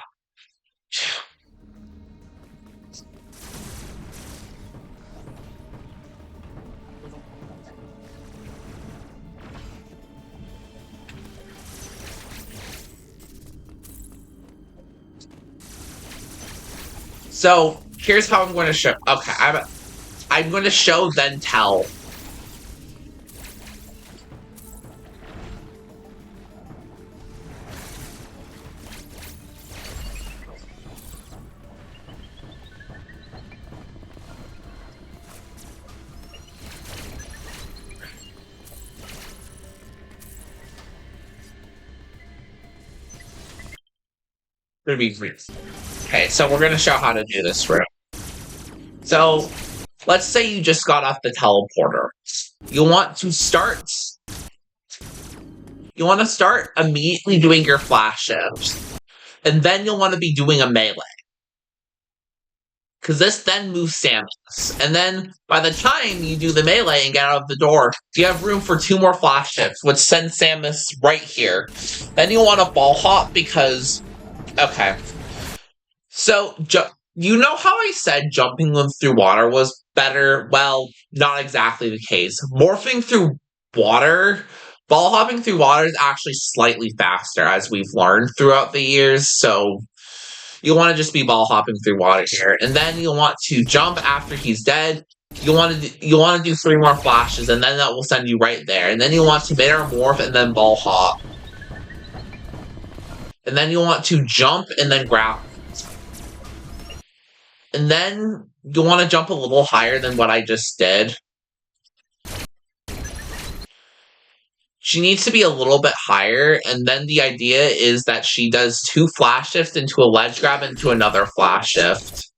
So here's how I'm going to show. Okay, I'm going to show then tell. Gonna be brief. Okay, so we're gonna show how to do this room. So let's say you just got off the teleporter. You want to start. You want to start immediately doing your flash shifts, and then you'll want to be doing a melee. Because this then moves Samus. And then by the time you do the melee and get out of the door, you have room for 2 more flash shifts, which sends Samus right here. Then you want to ball hop because. Okay. So, you know how I said jumping them through water was better? Well, not exactly the case. Morphing through water, ball hopping through water is actually slightly faster, as we've learned throughout the years, so you want to just be ball hopping through water here. And then you'll want to jump after he's dead. You want to do 3 more flashes, and then that will send you right there. And then you want to mid-air morph and then ball hop. And then you want to jump and then grab. And then you want to jump a little higher than what I just did. She needs to be a little bit higher, and then the idea is that she does 2 flash shifts into a ledge grab into another flash shift.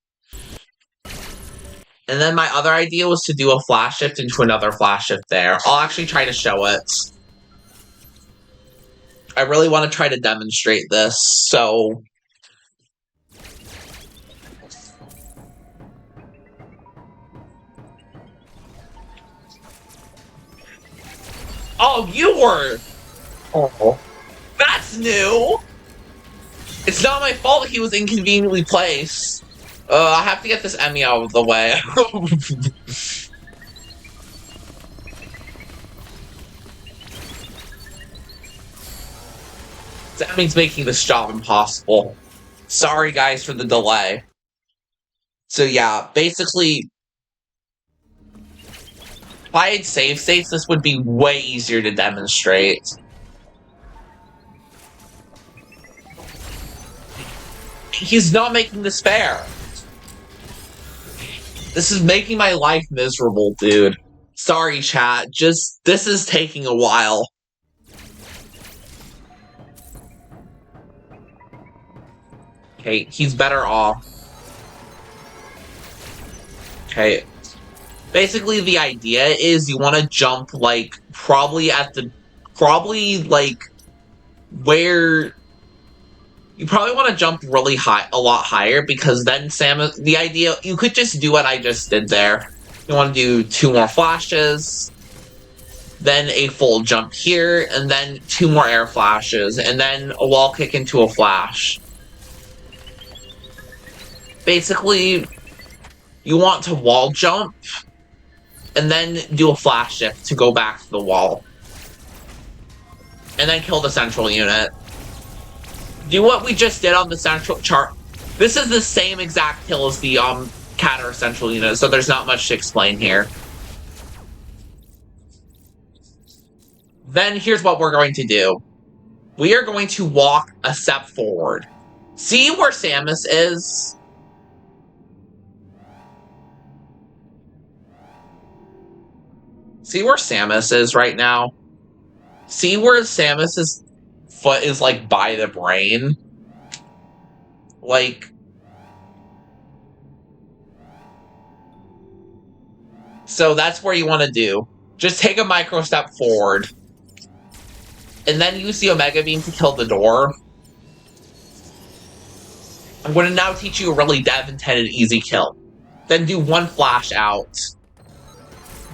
And then my other idea was to do a flash shift into another flash shift there. I'll actually try to show it. I really want to try to demonstrate this, so. Oh, you were! Oh. That's new! It's not my fault that he was inconveniently placed. I have to get this Emmy out of the way. That means making this job impossible. Sorry, guys, for the delay. So yeah, basically, if I had save states, this would be way easier to demonstrate. He's not making this fair. This is making my life miserable, dude. Sorry, chat. Just, this is taking a while. Okay, he's better off. Okay. Basically, the idea is you want to jump, like, probably, like, where. You probably want to jump really high, a lot higher, because then Samus, the idea, you could just do what I just did there. You want to do 2 more flashes, then a full jump here, and then 2 more air flashes, and then a wall kick into a flash. Basically, you want to wall jump, and then do a flash shift to go back to the wall. And then kill the central unit. Do what we just did on the central chart. This is the same exact kill as the Catter central unit, so there's not much to explain here. Then here's what we're going to do. We are going to walk a step forward. See where Samus is? See where Samus is right now? See where Samus is? foot is, like, by the brain. Like... So that's where you want to do. Just take a micro step forward. And then use the Omega Beam to kill the door. I'm going to now teach you a really dev-intended easy kill. Then do one flash out.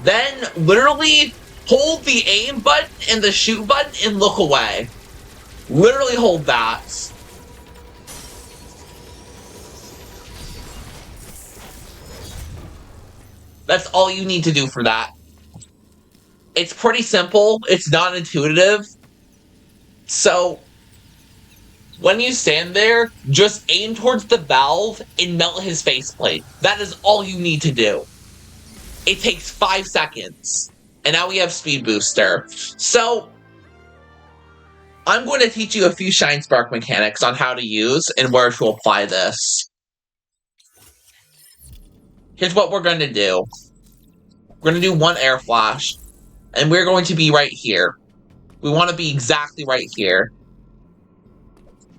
Then literally hold the aim button and the shoot button and look away. Literally hold that. That's all you need to do for that. It's pretty simple. It's not intuitive. So, when you stand there, just aim towards the valve and melt his faceplate. That is all you need to do. It takes 5 seconds. And now we have Speed Booster. So, I'm going to teach you a few Shine Spark mechanics on how to use and where to apply this. Here's what we're going to do. We're going to do one air flash. And we're going to be right here. We want to be exactly right here.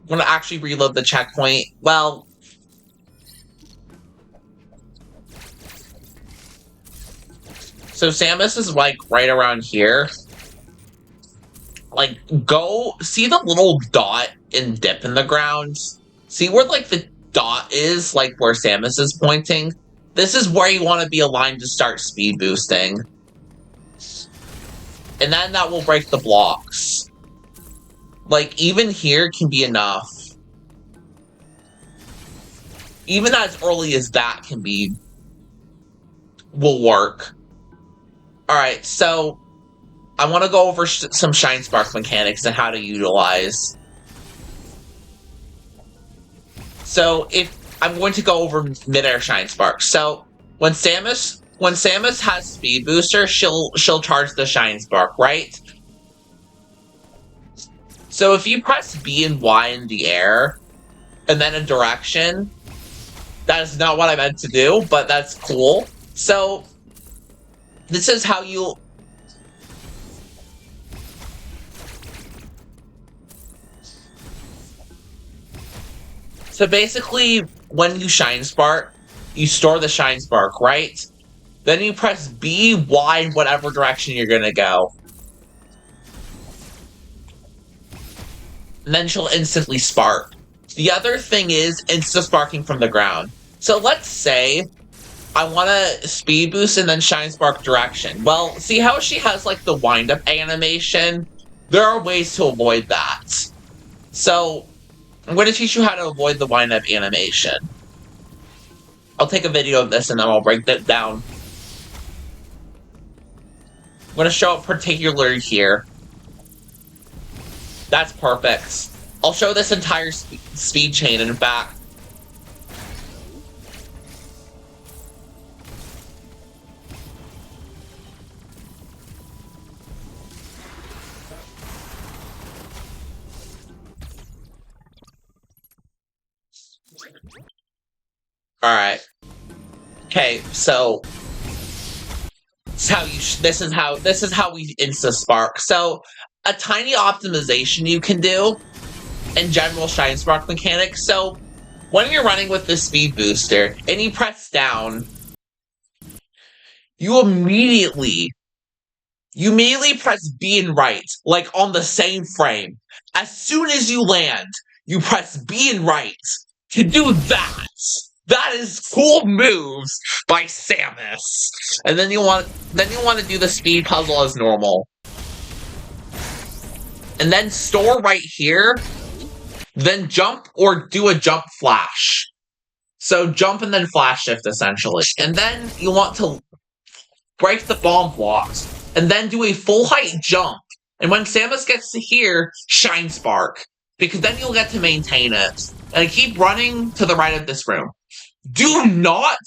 I'm going to actually reload the checkpoint. Well... So Samus is, like, right around here. Like, go... See the little dot and dip in the ground? See where, like, the dot is? Like, where Samus is pointing? This is where you want to be aligned to start speed boosting. And then that will break the blocks. Like, even here can be enough. Even as early as that can be... will work. Alright, so... I want to go over some Shine Spark mechanics and how to utilize. So, I'm going to go over mid-air Shine Spark. So, when Samus has Speed Booster, she'll charge the Shine Spark, right? So if you press B and Y in the air, and then a direction, that is not what I meant to do, but that's cool. So, this is how you'll... So basically, when you Shine Spark, you store the Shine Spark, right? Then you press B, Y, in whatever direction you're gonna go. And then she'll instantly spark. The other thing is insta-sparking from the ground. So let's say I want to speed boost and then Shine Spark direction. Well, see how she has, like, the wind-up animation? There are ways to avoid that. So, I'm going to teach you how to avoid the wind-up animation. I'll take a video of this and then I'll break that down. I'm going to show it particularly here. That's perfect. I'll show this entire speed chain in fact. Alright. Okay, so this is how we insta spark. So a tiny optimization you can do in general Shine Spark mechanics. So when you're running with the speed booster and you press down, you immediately press B and right, like on the same frame. As soon as you land, you press B and right to do that. That is cool moves by Samus. And then you want to do the speed puzzle as normal. And then store right here. Then jump or do a jump flash. So jump and then flash shift essentially. And then you want to break the bomb blocks. And then do a full height jump. And when Samus gets to here, Shine Spark. Because then you'll get to maintain it. And keep running to the right of this room. Do not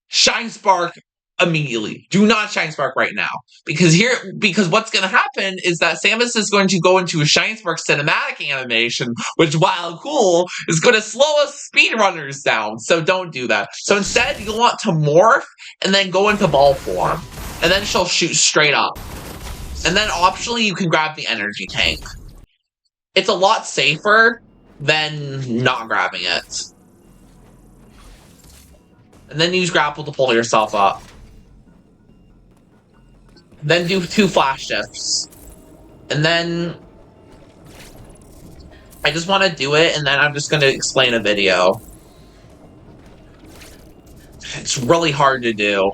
Shine Spark immediately. Do not Shine Spark right now. Because what's going to happen is that Samus is going to go into a Shine Spark cinematic animation, which, while cool, is going to slow us speedrunners down. So don't do that. So instead, you'll want to morph and then go into ball form. And then she'll shoot straight up. And then optionally, you can grab the energy tank. it's a lot safer than not grabbing it. And then use grapple to pull yourself up. Then do 2 flash shifts. And then I just want to do it, and then I'm just going to explain a video. It's really hard to do.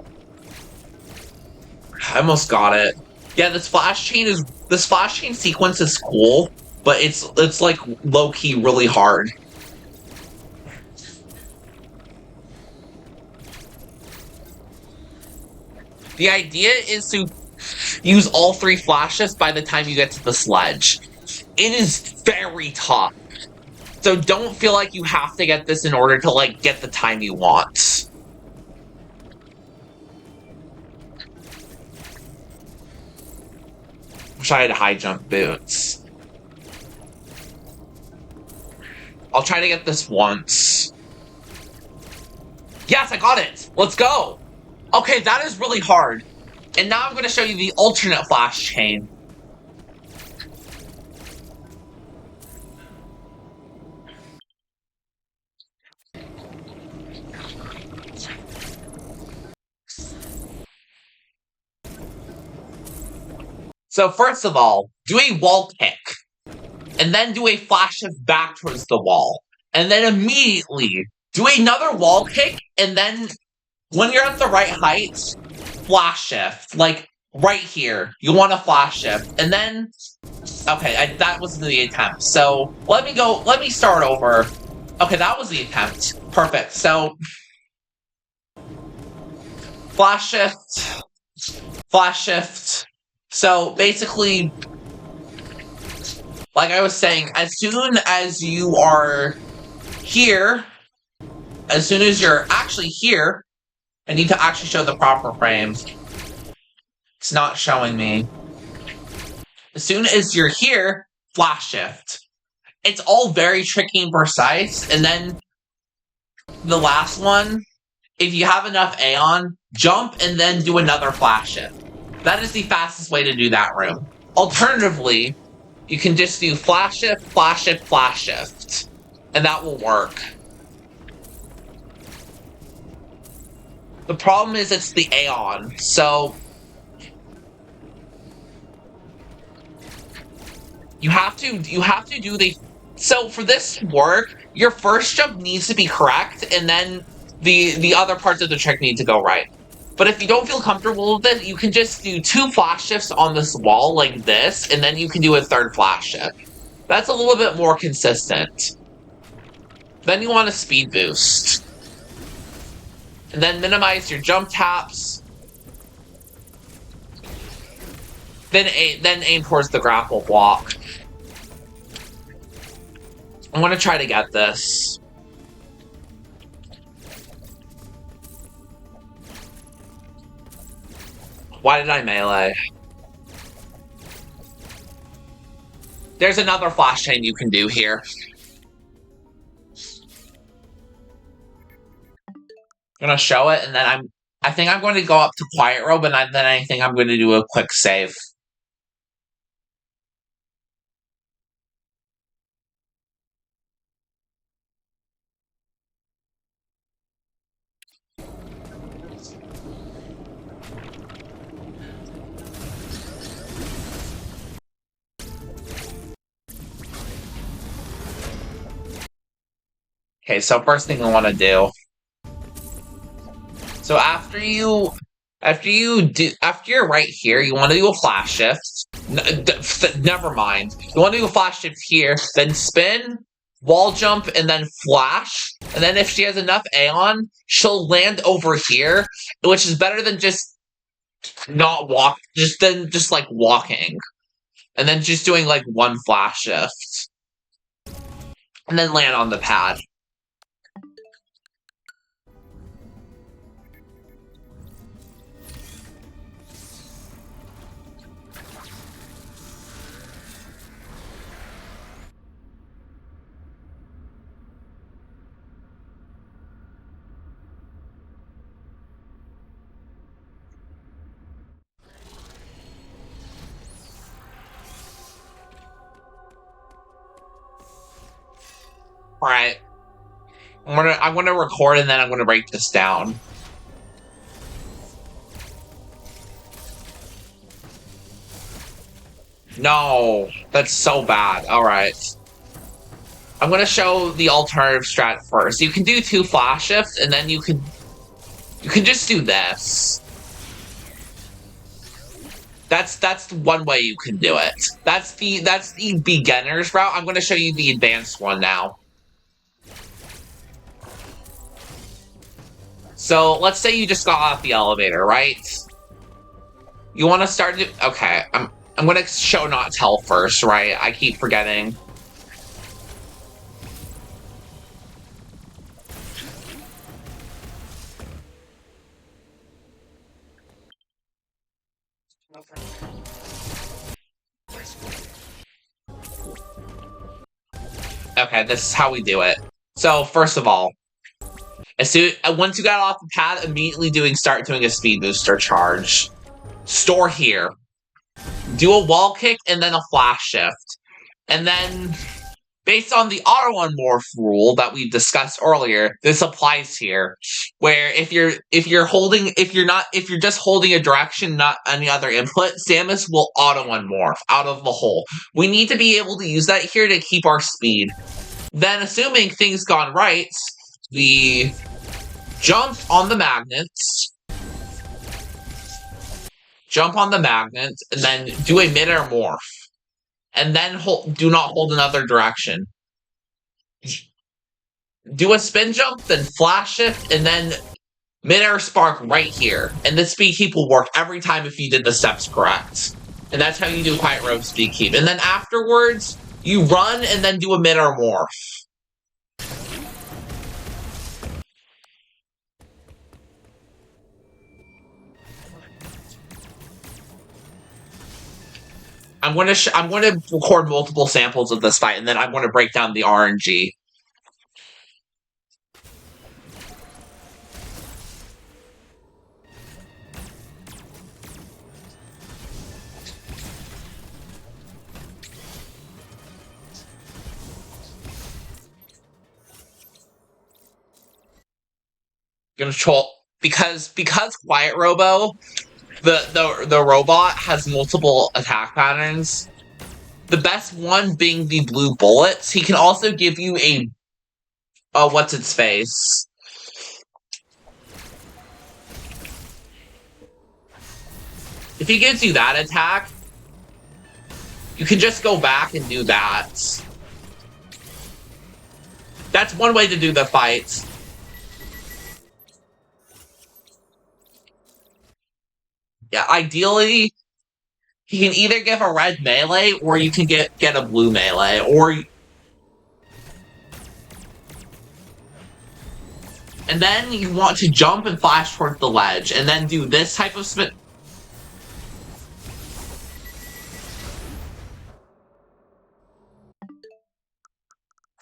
I almost got it. Yeah, this flash chain sequence is cool, but it's like low-key really hard. The idea is to use all 3 flashes by the time you get to the sledge. It is very tough. So don't feel like you have to get this in order to, like, get the time you want. Wish I had high jump boots. I'll try to get this once. Yes, I got it! Let's go! Okay, that is really hard. And now I'm going to show you the alternate flash chain. So first of all, do a wall kick. And then do a flash shift back towards the wall. And then immediately do another wall kick, and then when you're at the right height, flash shift. Like, right here. You want to flash shift. And then... Okay, that was the attempt. So, let me start over. Okay, that was the attempt. Perfect. So... Flash shift. Flash shift. So, basically... Like I was saying, as soon as you are here... As soon as you're actually here... I need to actually show the proper frames. It's not showing me. As soon as you're here, flash shift. It's all very tricky and precise. And then the last one, if you have enough Aeon, jump and then do another flash shift. That is the fastest way to do that room. Alternatively, you can just do flash shift, flash shift, flash shift. And that will work. The problem is it's the Aeon, so... You have to do the... So for this to work, your first jump needs to be correct, and then the other parts of the trick need to go right. But if you don't feel comfortable with it, you can just do 2 flash shifts on this wall like this, and then you can do a 3rd flash shift. That's a little bit more consistent. Then you want a speed boost. And then minimize your jump taps. Then aim towards the grapple block. I'm gonna try to get this. Why did I melee? There's another flash chain you can do here. I'm gonna show it, and then I think I'm going to go up to Quiet Robe, and then I think I'm going to do a quick save. Okay, so first thing I want to do. So after you're right here, you want to do a flash shift. Never mind. You want to do a flash shift here, then spin, wall jump, and then flash. And then if she has enough Aeon, she'll land over here, which is better than just not walk. Just like walking, and then just doing like 1 flash shift, and then land on the pad. Alright. I'm gonna record and then I'm gonna break this down. No, that's so bad. Alright. I'm gonna show the alternative strat first. You can do 2 flash shifts, and then you can just do this. That's one way you can do it. That's the beginner's route. I'm gonna show you the advanced one now. So let's say you just got off the elevator, right? You want to start it. Okay, I'm gonna show not tell first, right? I keep forgetting. Okay, this is how we do it. So first of all, once you got off the pad, immediately start doing a speed booster charge. Store here. Do a wall kick and then a flash shift. And then, based on the auto unmorph rule that we discussed earlier, this applies here. Where if you're just holding a direction, not any other input, Samus will auto unmorph out of the hole. We need to be able to use that here to keep our speed. Then, assuming things gone right, we jump on the magnets, and then do a mid-air morph. And then do not hold another direction. Do a spin jump, then flash shift, and then mid-air spark right here. And this speed keep will work every time if you did the steps correct. And that's how you do Quiet Rope speed keep. And then afterwards, you run and then do a mid-air morph. I'm gonna record multiple samples of this fight, and then I'm gonna break down the RNG. Control because Quiet Robo, the robot has multiple attack patterns. The best one being the blue bullets. He can also give you a what's its face. If he gives you that attack, you can just go back and do that. That's one way to do the fight. Yeah, ideally, he can either give a red melee, or you can get a blue melee, or... And then you want to jump and flash towards the ledge, and then do this type of spin...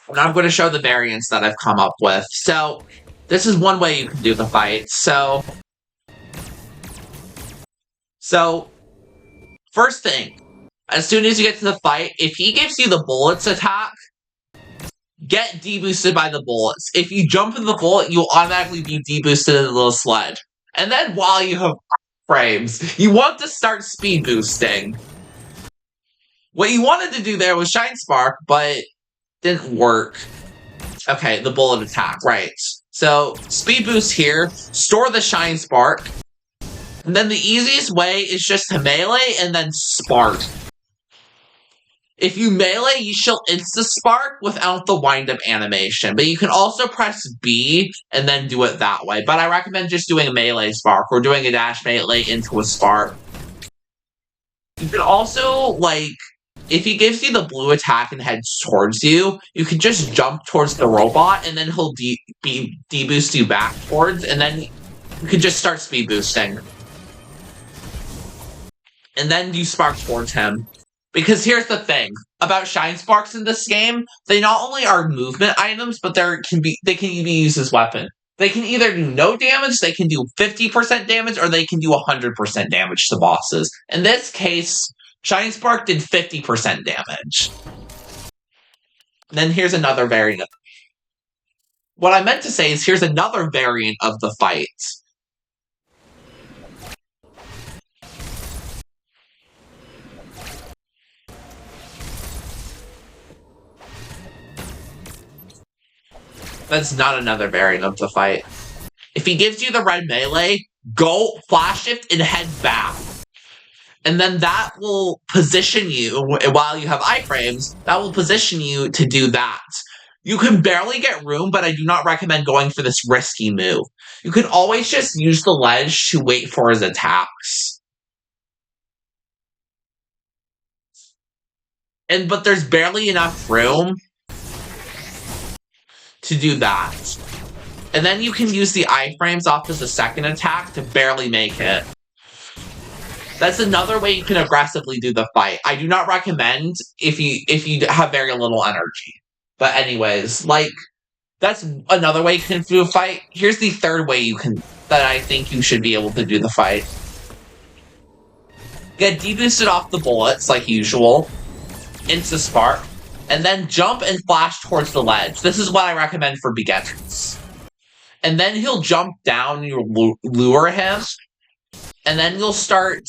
And I'm going to show the variants that I've come up with. So, this is one way you can do the fight. So, first thing, as soon as you get to the fight, if he gives you the bullets attack, get deboosted by the bullets. If you jump in the bullet, you'll automatically be deboosted in the little sled. And then while you have frames, you want to start speed boosting. What you wanted to do there was Shine Spark, but didn't work. Okay, the bullet attack, right. So, speed boost here, store the Shine Spark, and then the easiest way is just to melee and then spark. If you melee, you shall insta-spark without the wind-up animation, but you can also press B and then do it that way. But I recommend just doing a melee spark, or doing a dash melee into a spark. You can also, like, if he gives you the blue attack and heads towards you, you can just jump towards the robot, and then he'll deboost you back towards, and then you can just start speed boosting. And then you spark towards him. Because here's the thing about Shine Sparks in this game, they not only are movement items, but they can be used as weapon. They can either do no damage, they can do 50% damage, or they can do 100% damage to bosses. In this case, Shine Spark did 50% damage. Then here's another variant. What I meant to say is here's another variant of the fight. That's not another variant of the fight. If he gives you the red melee, go flash shift and head back. And then that will position you, while you have iframes, that will position you to do that. You can barely get room, but I do not recommend going for this risky move. You can always just use the ledge to wait for his attacks. But there's barely enough room to do that. And then you can use the iframes off as a second attack to barely make it. That's another way you can aggressively do the fight. I do not recommend if you have very little energy. But anyways, like, that's another way you can do a fight. Here's the third way that I think you should be able to do the fight. Get deboosted off the bullets, like usual. Insta spark. And then jump and flash towards the ledge. This is what I recommend for beginners. And then he'll jump down, you'll lure him. And then you'll start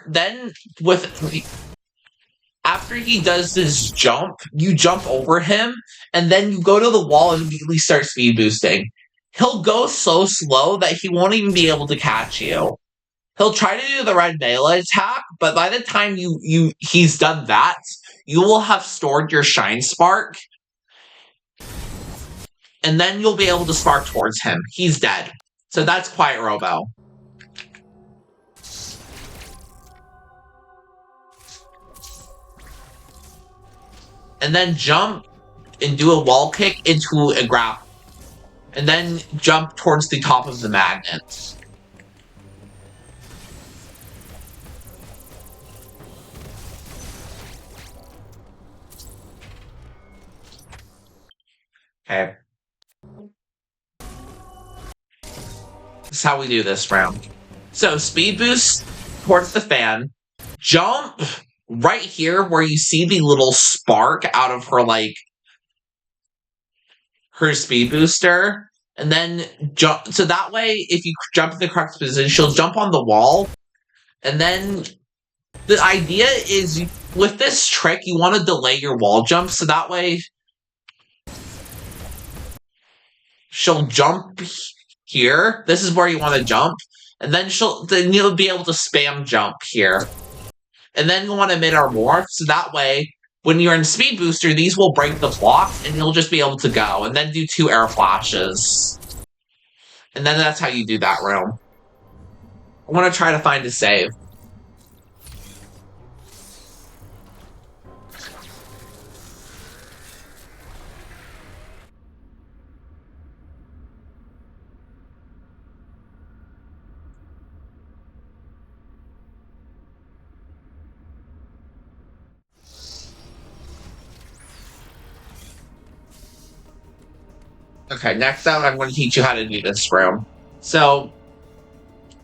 then after he does this jump, you jump over him, and then you go to the wall and immediately start speed boosting. He'll go so slow that he won't even be able to catch you. He'll try to do the red melee attack, but by the time he's done that, you will have stored your shine spark, and then you'll be able to spark towards him. He's dead. So that's Quiet Robo. And then jump and do a wall kick into a grapple. And then jump towards the top of the magnet. Okay. This is how we do this round. So, speed boost towards the fan. Jump right here where you see the little spark out of her, her speed booster. And then jump. So that way, if you jump in the correct position, she'll jump on the wall. And then the idea is, with this trick, you want to delay your wall jump. So that way, she'll jump here. This is where you want to jump. And then you'll be able to spam jump here. And then you'll want to mid-air morph, so that way, when you're in speed booster, these will break the block, and you'll just be able to go. And then do 2 air flashes. And then that's how you do that room. I want to try to find a save. Okay, next up, I'm going to teach you how to do this room. So,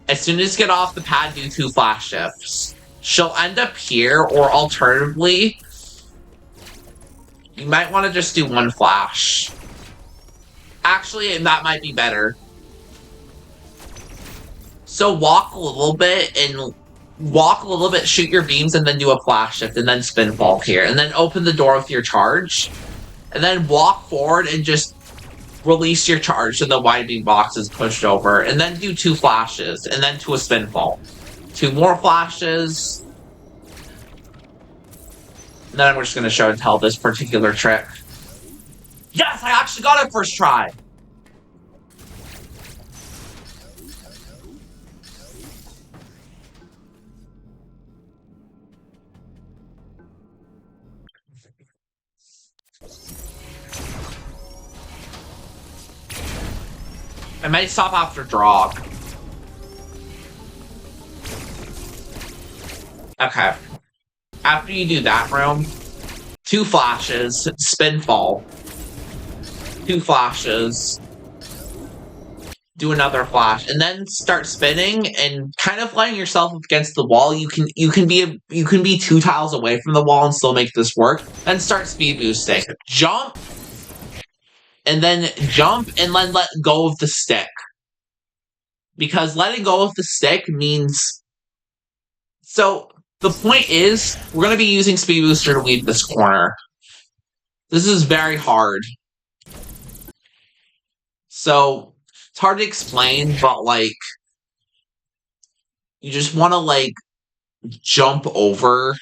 as soon as you get off the pad, do 2 flash shifts. She'll end up here, or alternatively, you might want to just do 1 flash. Actually, that might be better. So walk a little bit, shoot your beams, and then do a flash shift, and then spin fall here. And then open the door with your charge. And then walk forward and just release your charge so the wide beam box is pushed over. And then do 2 flashes, and then to a spin fall. 2 more flashes. And then I'm just going to show and tell this particular trick. Yes, I actually got it first try! I might stop after Drog. Okay. After you do that room, 2 flashes, spin fall. 2 flashes. do another flash, and then start spinning and kind of letting yourself against the wall. You can be 2 tiles away from the wall and still make this work. Then start speed boosting. Jump, and then let go of the stick. Because letting go of the stick means... So, the point is, we're going to be using Speed Booster to leave this corner. This is very hard. So, it's hard to explain, but, like... You just want to, like, jump over.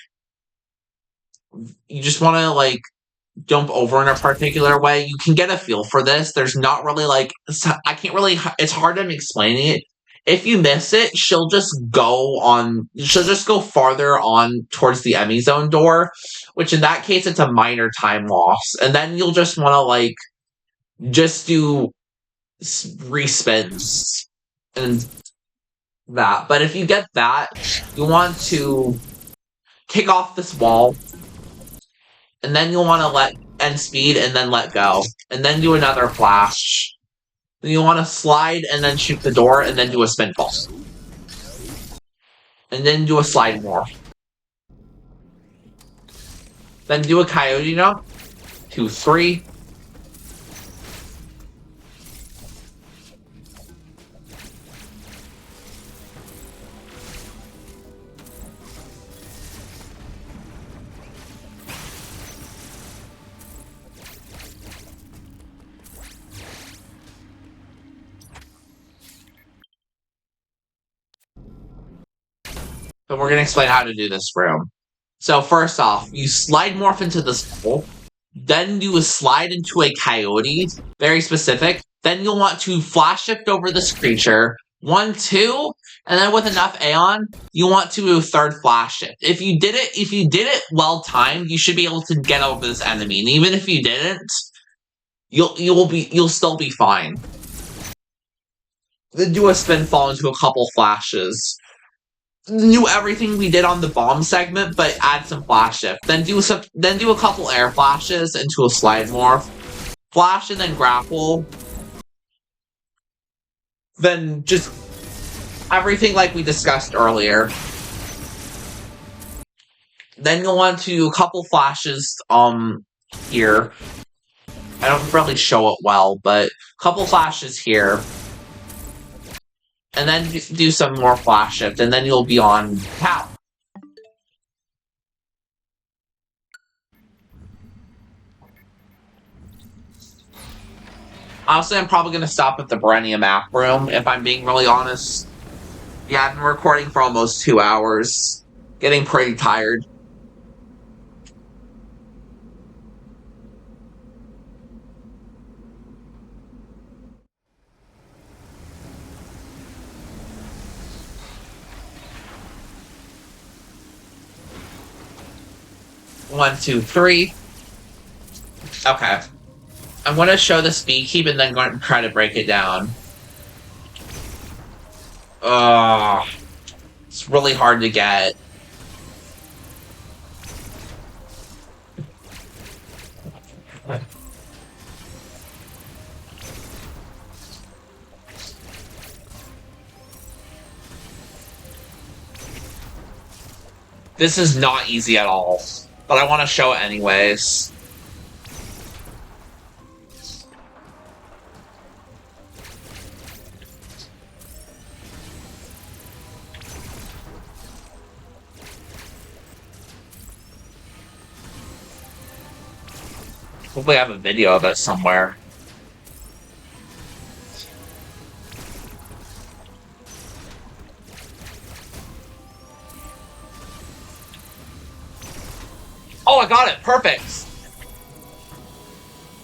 You just want to, like, jump over in a particular way. You can get a feel for this. There's not really, like... I can't really... It's hard to explain it. If you miss it, she'll just go farther on towards the Emmy Zone door, which in that case, it's a minor time loss. And then you'll just want to, like, just do respins and that. But if you get that, you want to kick off this wall, and then you'll want to end speed and then let go, and then do another flash. Then you want to slide and then shoot the door and then do a spin fall. And then do a slide more. Then do a coyote jump. 2, 3. So we're going to explain how to do this room. So first off, you slide morph into this hole, then do a slide into a coyote, very specific. Then you'll want to flash shift over this creature, 1, 2, and then with enough Aeon, you want to do a third flash shift. If you did it well timed, you should be able to get over this enemy. And even if you didn't, you'll still be fine. Then do a spin fall into a couple flashes. Do everything we did on the bomb segment, but add some flash shift. Then do a couple air flashes into a slide morph. Flash and then grapple. Then just everything like we discussed earlier. Then you'll want to do a couple flashes here. I don't really show it well, but a couple flashes here. And then do some more flash shift, and then you'll be on tap. Honestly, I'm probably going to stop at the Burenia map room, if I'm being really honest. Yeah, I've been recording for almost 2 hours. Getting pretty tired. One, 2, 3. Okay. I'm going to show the speed keep and then going to try to break it down. It's really hard to get. This is not easy at all, but I want to show it anyways. Hopefully I have a video of it somewhere. Oh, I got it! Perfect!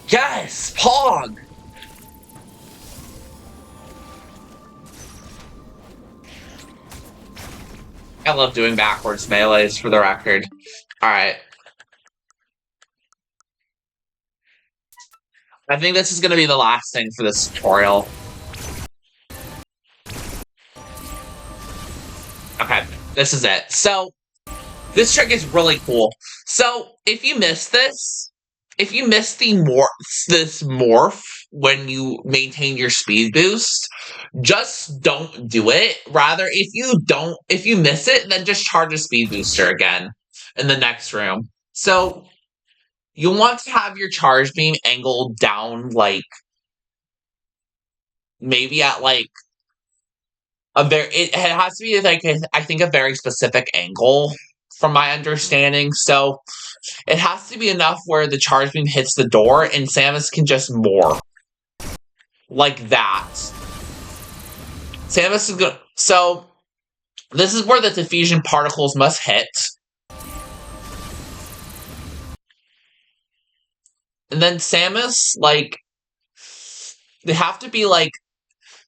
Yes! Pog! I love doing backwards melees, for the record. Alright. I think this is going to be the last thing for this tutorial. Okay, this is it. So, this trick is really cool. So, if you miss this, if you miss this morph when you maintain your speed boost, just don't do it. Rather, if you miss it, then just charge a speed booster again in the next room. So you want to have your charge beam angled down, like maybe at like it has to be like I think a very specific angle from my understanding. So it has to be enough where the charge beam hits the door and Samus can just morph. Like that. Samus is good. So this is where the diffusion particles must hit. And then Samus, like, they have to be like,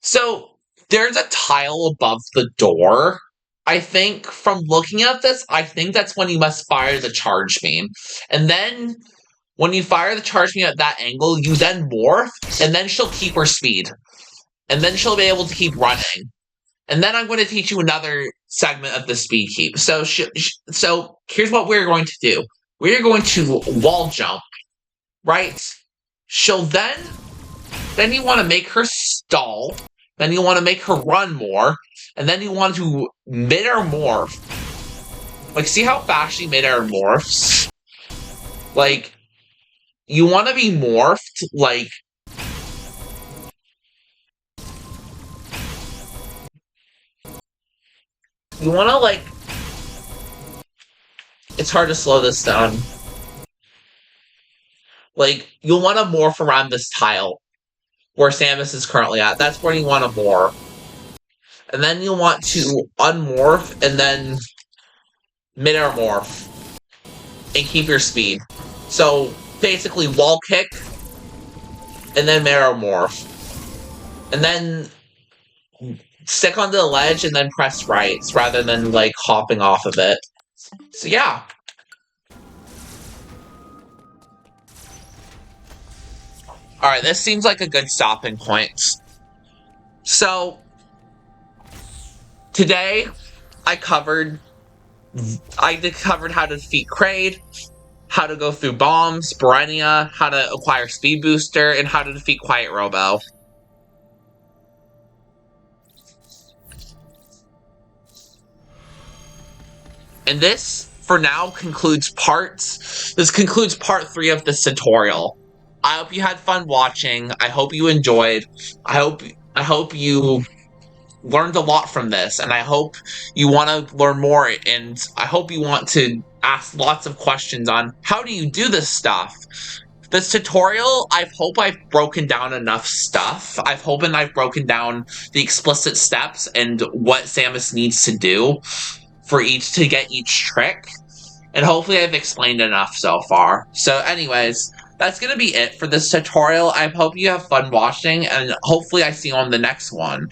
so there's a tile above the door. I think from looking at this, I think that's when you must fire the charge beam. And then when you fire the charge beam at that angle, you then morph, and then she'll keep her speed. And then she'll be able to keep running. And then I'm going to teach you another segment of the speed keep. So here's what we're going to do. We're going to wall jump, right? She'll then you want to make her stall. Then you want to make her run more. And then you want to mid-air morph. Like, see how fast she mid-air morphs? Like, you want to be morphed, like, you want to, like, it's hard to slow this down. Like, you'll want to morph around this tile where Samus is currently at. That's where you want to morph. And then you want to unmorph and then mid-air morph and keep your speed. So, basically, wall kick and then mid-air morph. And then stick onto the ledge and then press right rather than, like, hopping off of it. So, yeah. Alright, this seems like a good stopping point. So, today, I covered how to defeat Kraid, how to go through bombs, Burenia, how to acquire Speed Booster, and how to defeat Quiet Robo. And this, for now, concludes part 3 of this tutorial. I hope you had fun watching. I hope you enjoyed. I hope you learned a lot from this, and I hope you want to learn more, and I hope you want to ask lots of questions on how do you do this stuff. This tutorial, I hope I've broken down enough stuff. I've broken down the explicit steps and what Samus needs to do to get each trick. And hopefully I've explained enough so far. So anyways, that's going to be it for this tutorial. I hope you have fun watching, and hopefully I see you on the next one.